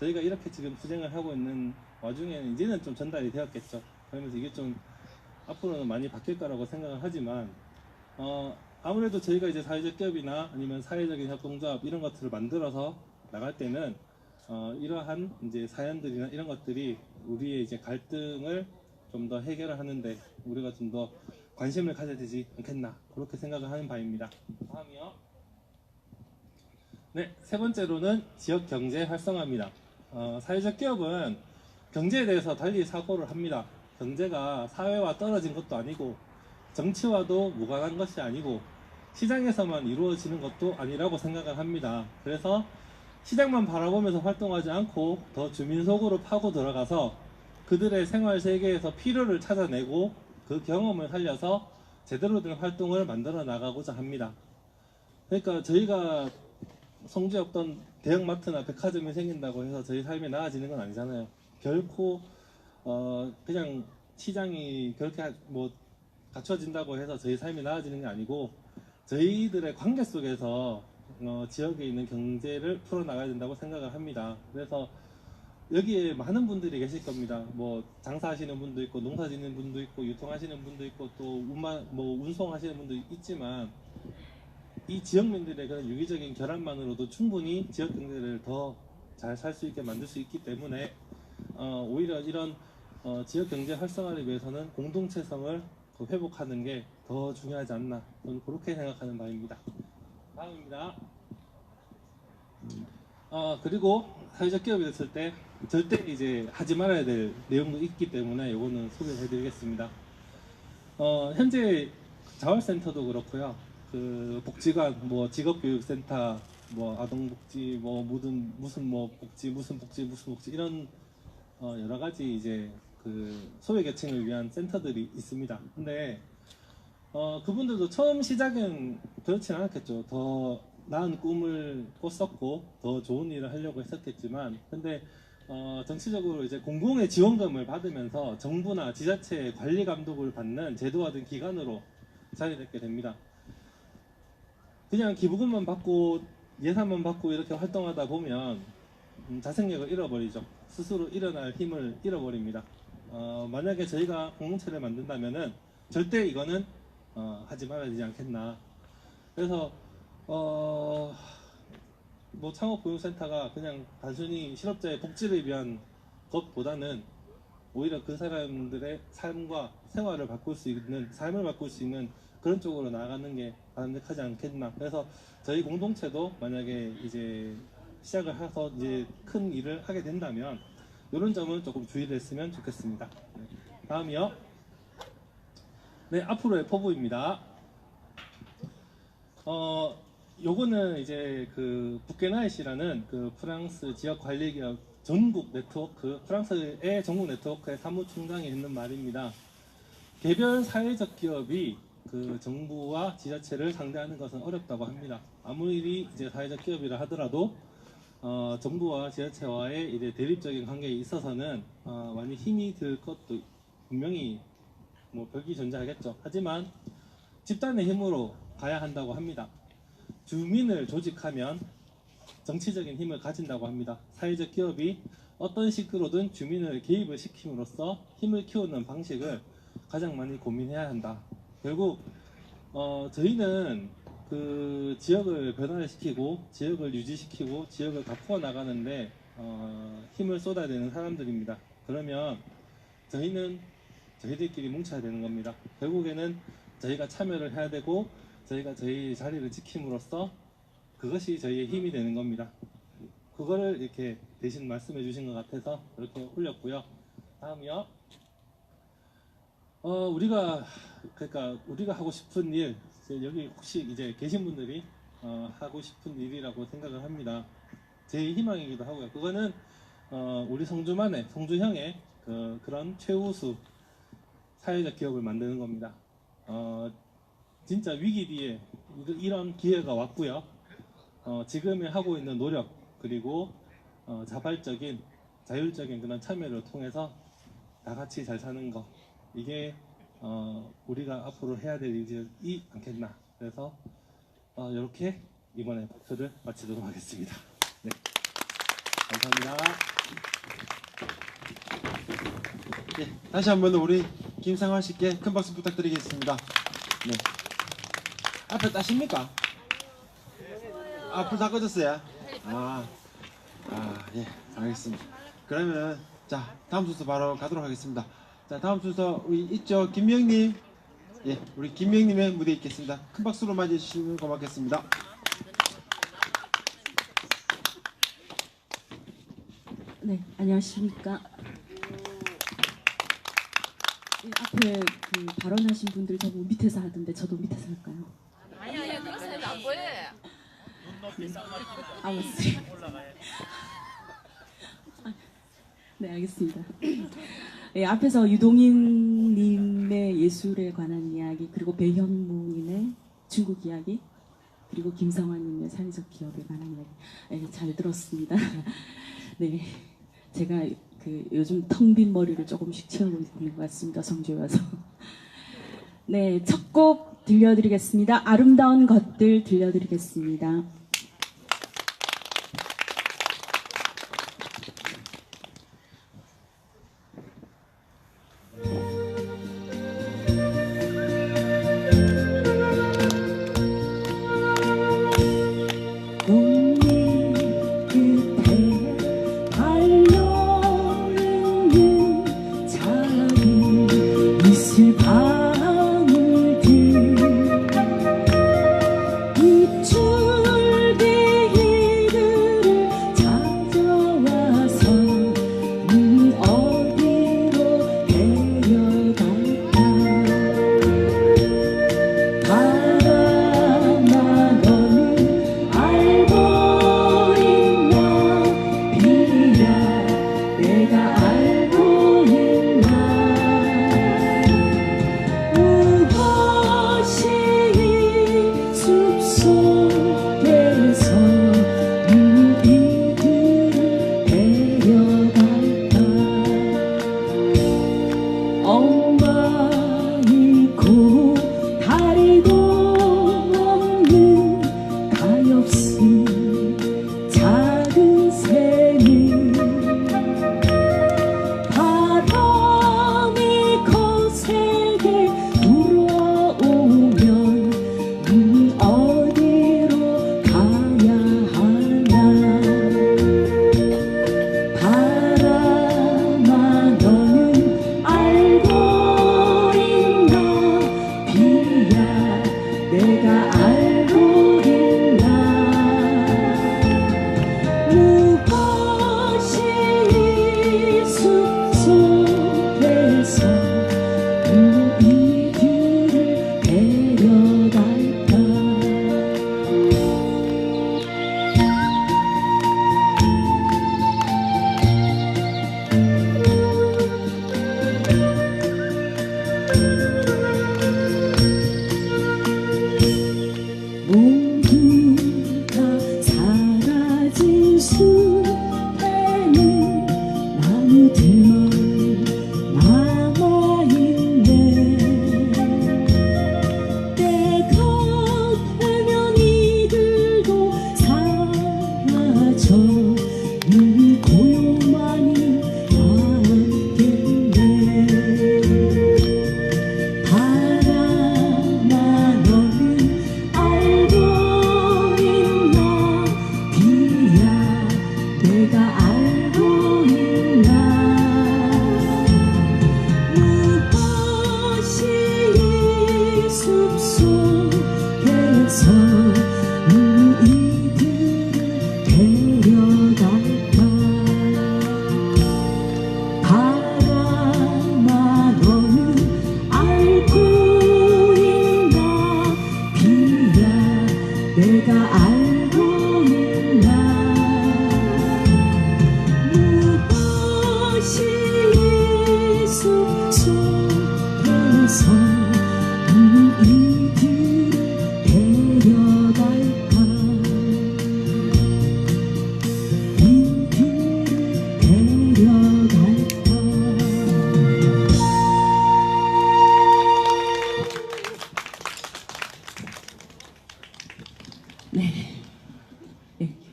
저희가 이렇게 지금 투쟁을 하고 있는 와중에는 이제는 좀 전달이 되었겠죠. 그러면서 이게 좀 앞으로는 많이 바뀔 거라고 생각을 하지만 아무래도 저희가 이제 사회적 기업이나 아니면 사회적인 협동조합 이런 것들을 만들어서 나갈 때는 이러한 이제 사연들이나 이런 것들이 우리의 이제 갈등을 좀 더 해결을 하는데 우리가 좀 더 관심을 가져야 되지 않겠나 그렇게 생각을 하는 바입니다. 다음이요. 네, 세 번째로는 지역 경제 활성화입니다. 사회적 기업은 경제에 대해서 달리 사고를 합니다. 경제가 사회와 떨어진 것도 아니고 정치와도 무관한 것이 아니고 시장에서만 이루어지는 것도 아니라고 생각을 합니다. 그래서 시장만 바라보면서 활동하지 않고 더 주민 속으로 파고 들어가서 그들의 생활 세계에서 필요를 찾아내고 그 경험을 살려서 제대로 된 활동을 만들어 나가고자 합니다. 그러니까 저희가 성주에 없던 대형마트나 백화점이 생긴다고 해서 저희 삶이 나아지는 건 아니잖아요. 결코 그냥 시장이 그렇게 뭐 갖춰진다고 해서 저희 삶이 나아지는 게 아니고 저희들의 관계 속에서 지역에 있는 경제를 풀어나가야 된다고 생각을 합니다. 그래서 여기에 많은 분들이 계실 겁니다. 뭐 장사하시는 분도 있고 농사 짓는 분도 있고 유통하시는 분도 있고 또 운송하시는 분도 있지만 이 지역민들의 그런 유기적인 결합만으로도 충분히 지역 경제를 더 잘 살 수 있게 만들 수 있기 때문에 오히려 이런 지역 경제 활성화를 위해서는 공동체성을 회복하는 게 더 중요하지 않나 저는 그렇게 생각하는 바입니다. 다음입니다. 그리고 사회적 기업이 됐을 때 절대 이제 하지 말아야 될 내용도 있기 때문에 이거는 소개해 드리겠습니다. 현재 자활센터도 그렇고요. 그 복지관, 뭐 직업교육센터, 뭐 아동복지, 뭐 무슨 복지 이런 여러 가지 이제 그 소외계층을 위한 센터들이 있습니다. 근데 그분들도 처음 시작은 그렇진 않았겠죠. 더 나은 꿈을 꿨었고 더 좋은 일을 하려고 했었겠지만, 근데 정치적으로 이제 공공의 지원금을 받으면서 정부나 지자체의 관리 감독을 받는 제도화된 기관으로 자리잡게 됩니다. 그냥 기부금만 받고 예산만 받고 이렇게 활동하다 보면 자생력을 잃어버리죠. 스스로 일어날 힘을 잃어버립니다. 만약에 저희가 공동체를 만든다면은 절대 이거는 하지 말아야 되지 않겠나. 그래서 뭐 창업교육센터가 그냥 단순히 실업자의 복지를 위한 것보다는 오히려 그 사람들의 삶과 생활을 바꿀 수 있는, 삶을 바꿀 수 있는 그런 쪽으로 나아가는 게 바람직하지 않겠나. 그래서 저희 공동체도 만약에 이제 시작을 해서 이제 큰 일을 하게 된다면 이런 점은 조금 주의를 했으면 좋겠습니다. 다음이요. 네, 앞으로의 포부입니다. 요거는 이제 그 부케나이시라는 그 프랑스 지역 관리 기업 전국 네트워크, 프랑스의 전국 네트워크의 사무총장이 했는 말입니다. 개별 사회적 기업이 그 정부와 지자체를 상대하는 것은 어렵다고 합니다. 아무리 이제 사회적 기업이라 하더라도 정부와 지자체와의 이제 대립적인 관계에 있어서는 많이 힘이 들 것도 분명히 뭐 벽이 존재하겠죠. 하지만 집단의 힘으로 가야 한다고 합니다. 주민을 조직하면 정치적인 힘을 가진다고 합니다. 사회적 기업이 어떤 식으로든 주민을 개입을 시킴으로써 힘을 키우는 방식을 가장 많이 고민해야 한다. 결국 저희는 그 지역을 변화시키고 지역을 유지시키고 지역을 가꾸어 나가는데 힘을 쏟아야 되는 사람들입니다. 그러면 저희는 저희들끼리 뭉쳐야 되는 겁니다. 결국에는 저희가 참여를 해야 되고 저희가 저희 자리를 지킴으로써 그것이 저희의 힘이 되는 겁니다. 그거를 이렇게 대신 말씀해 주신 것 같아서 이렇게 올렸고요. 다음이요. 우리가 하고 싶은 일, 여기 혹시 이제 계신 분들이 하고 싶은 일이라고 생각을 합니다. 제 희망이기도 하고요. 그거는 우리 성주만의, 성주형의 그런 최우수 사회적 기업을 만드는 겁니다. 진짜 위기 뒤에 이런 기회가 왔고요. 지금에 하고 있는 노력 그리고 자발적인 자율적인 그런 참여를 통해서 다 같이 잘 사는 거, 이게 우리가 앞으로 해야 될 일이지 않겠나. 그래서 이렇게 이번에 발표를 마치도록 하겠습니다. 네, 감사합니다. 예, 다시 한번 우리 김상환 씨께 큰 박수 부탁드리겠습니다. 네. 앞에 따십니까? 불 다 꺼졌어요? 예, 알겠습니다. 그러면 자, 다음 순서 바로 가도록 하겠습니다. 자, 다음 순서 우리 있죠, 김명님. 예, 우리 김명님의 무대 있겠습니다. 큰 박수로 맞이해 주시면 고맙겠습니다. 네, 안녕하십니까. 이 앞에 그 발언하신 분들 전부 밑에서 하던데 저도 밑에서 할까요? 아니야, 그렇습니다. 안 보여. 알았어요. 네, 알겠습니다. 네, 앞에서 유동인님의 예술에 관한 이야기, 그리고 배현무님의 중국 이야기, 그리고 김성환님의 사회적 기업에 관한 이야기, 네, 잘 들었습니다. 네, 제가 그 요즘 텅 빈 머리를 조금씩 채우고 있는 것 같습니다. 성주에 와서. 네, 첫 곡 들려드리겠습니다. 아름다운 것들 들려드리겠습니다.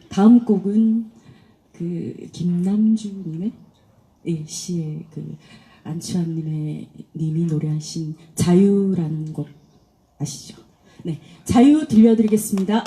다음 곡은 그 김남주님의 시의 그 안치환님의 님이 노래하신 자유라는 곡 아시죠? 네, 자유 들려드리겠습니다.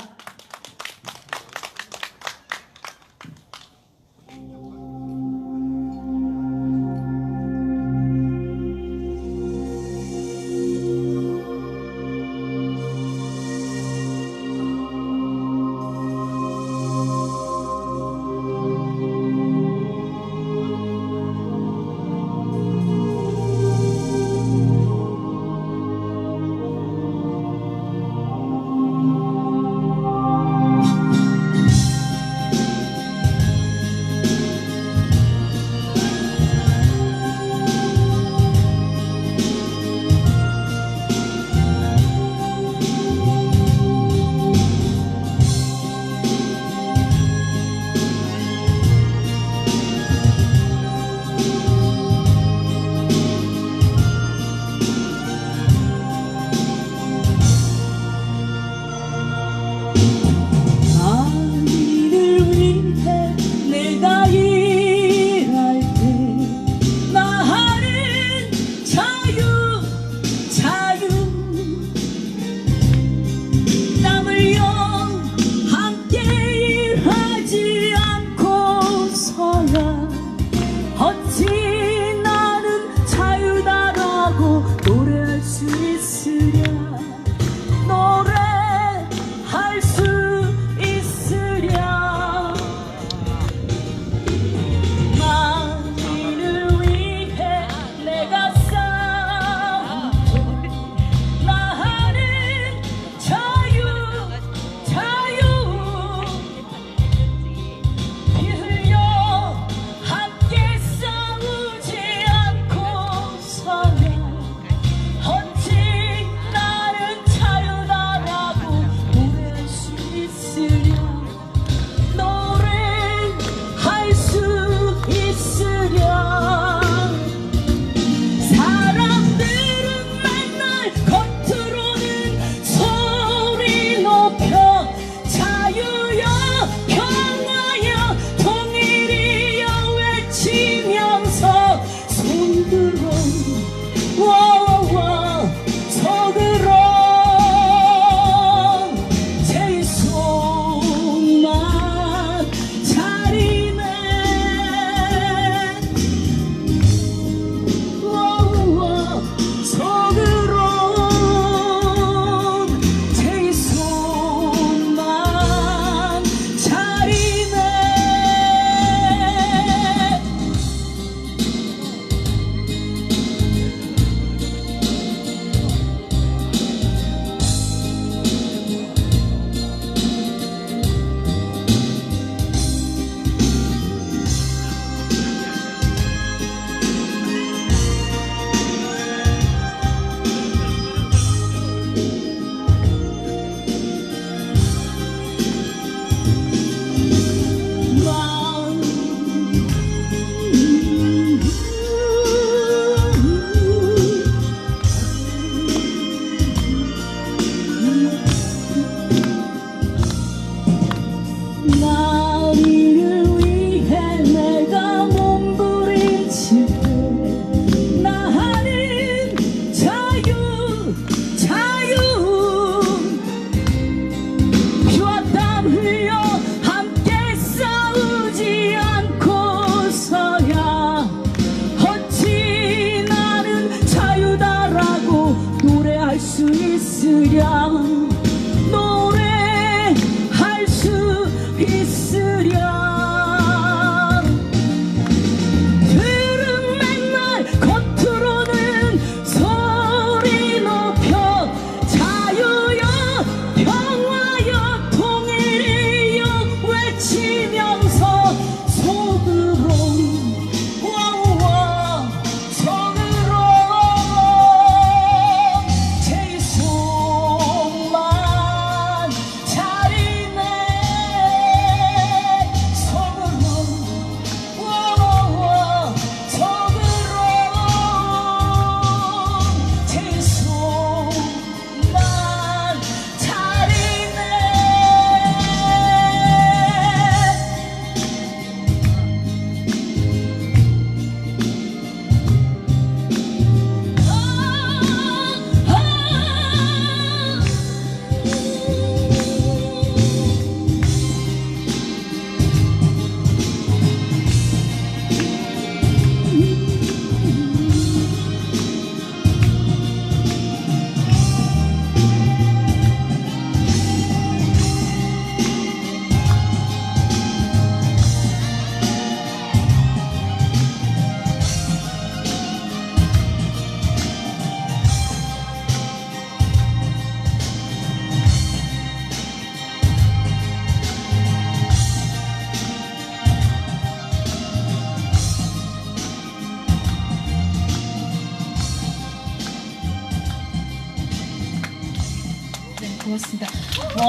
고맙습니다.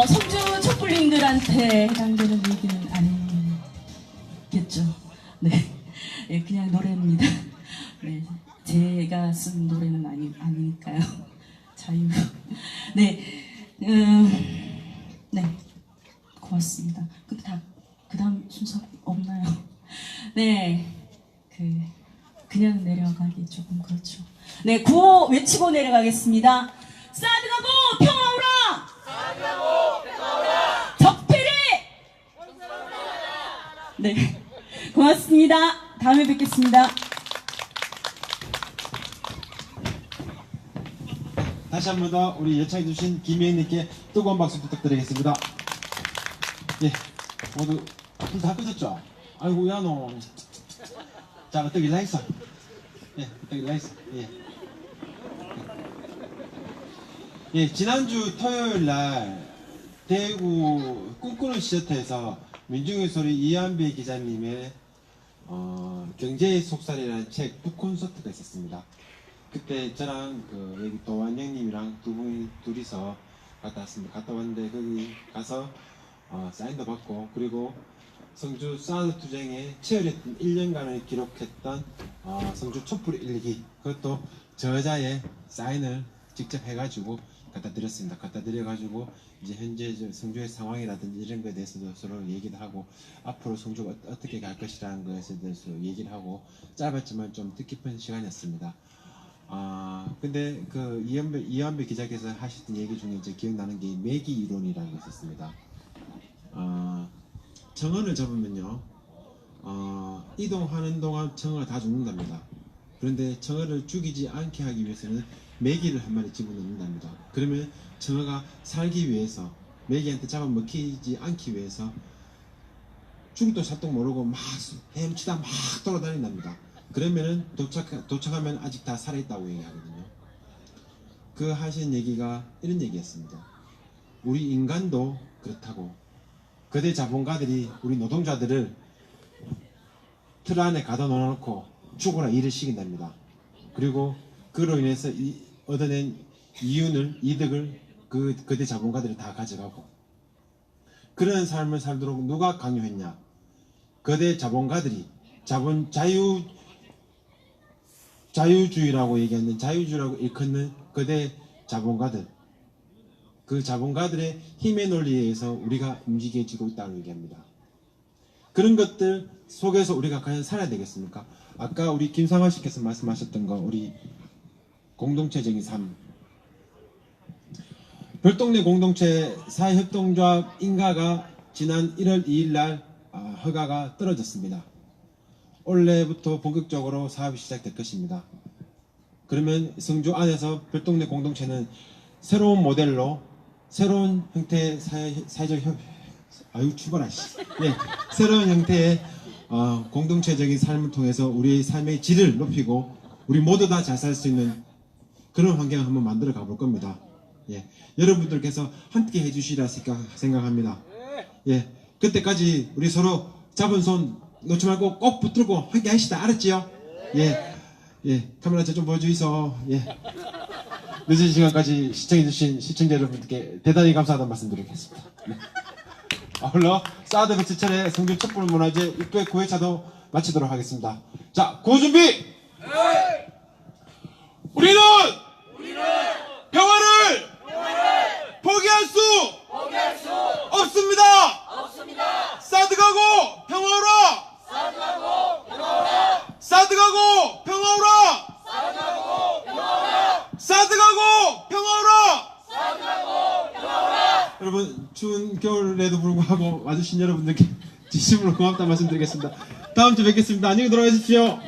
성주 촛불님들한테 해당되는 얘기는 아니겠죠. 네, 네, 그냥 노래입니다. 네, 제가 쓴 노래는 아니니까요. 자유. 네, 네, 고맙습니다. 근데 그다음 순서 없나요? 네, 그냥 내려가기 조금 그렇죠. 네, 구호 외치고 내려가겠습니다. 사드가고 평화오라! 사드가고 평화오라! 적폐를! 네, 고맙습니다. 다음에 뵙겠습니다. 다시 한 번 더 우리 예청해주신 김혜인님께 뜨거운 박수 부탁드리겠습니다. 예, 모두 불 다 끄셨죠? 아이고 야노. 자, 어떻게 다 있어? 예, 어떻게 다 있어? 예. 예, 지난주 토요일 날 대구 꿈꾸는 시저터에서 민중의 소리 이한배 기자님의 경제의 속살이라는 책 북콘서트가 있었습니다. 그때 저랑 여기 도완영님이랑 둘이서 갔다 왔습니다. 갔다 왔는데 거기 가서 사인도 받고 그리고 성주 사드 투쟁에 치열했던 1년간을 기록했던 성주 촛불 일기 그것도 저자의 사인을 직접 해가지고 갖다 드렸습니다. 갖다 드려가지고 이제 현재 성주의 상황이라든지 이런 거에 대해서도 서로 얘기도 하고 앞으로 성주가 어떻게 갈 것이라는 것에 대해서 얘기를 하고 짧았지만 좀 뜻깊은 시간이었습니다. 근데 이한배 기자께서 하셨던 얘기 중에 이제 기억나는 게 매기 이론이라는 게 있었습니다. 청원을 잡으면요, 이동하는 동안 청어가 다 죽는답니다. 그런데 청어를 죽이지 않게 하기 위해서는 메기를 한 마리 집어넣는답니다. 그러면 청어가 살기 위해서 메기한테 잡아먹히지 않기 위해서 죽도 살도 모르고 막 헤엄치다 막 돌아다닌답니다. 그러면은 도착하면 아직 다 살아있다고 얘기하거든요. 그 하신 얘기가 이런 얘기였습니다. 우리 인간도 그렇다고 거대 자본가들이 우리 노동자들을 틀 안에 가둬 놓아놓고 죽어라 일을 시킨답니다. 그리고 그로 인해서 얻어낸 이득을 그 거대 자본가들이 다 가져가고 그런 삶을 살도록 누가 강요했냐? 거대 자본가들이 자유주의라고 얘기하는 자유주의라고 일컫는 거대 자본가들 그 자본가들의 힘의 논리에 의해서 우리가 움직여지고 있다고 얘기합니다. 그런 것들 속에서 우리가 과연 살아야 되겠습니까? 아까 우리 김상화 씨께서 말씀하셨던 거 우리 공동체적인 삶 별동네 공동체 사회협동조합 인가가 지난 1월 2일 날 허가가 떨어졌습니다. 올해부터 본격적으로 사업이 시작될 것입니다. 그러면 성주 안에서 별동네 공동체는 새로운 모델로 새로운 형태의 사회적 새로운 형태의 공동체적인 삶을 통해서 우리의 삶의 질을 높이고 우리 모두 다 잘 살 수 있는 그런 환경을 한번 만들어 가볼 겁니다. 예, 여러분들께서 함께 해주시라 생각합니다. 예, 그때까지 우리 서로 잡은 손 놓지 말고 꼭 붙들고 함께 하시다. 알았지요? 예, 카메라 저 좀 보여주이소. 예. 늦은 시간까지 시청해주신 시청자 여러분들께 대단히 감사하다는 말씀드리겠습니다. 네. 아울러 사드 배치철의 성주 촛불문화제 609회차도 마치도록 하겠습니다. 자, 구호 준비! 네. 우리는 평화를 포기할 수 없습니다. 사드 가고 평화오라. 사드 가고 평화오라. 사드 가고 평화오라. 여러분 추운 겨울에도 불구하고 와주신 여러분들께 진심으로 고맙다는 말씀드리겠습니다. 다음 주 뵙겠습니다. 안녕히 돌아가십시오.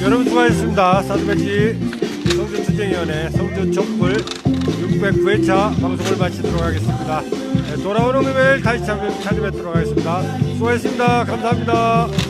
여러분 수고하셨습니다. 사드배치 성주투쟁위원회 성주촛불 609회차 방송을 마치도록 하겠습니다. 돌아오는 금요일 다시 찾아뵙도록 하겠습니다. 수고하셨습니다. 감사합니다.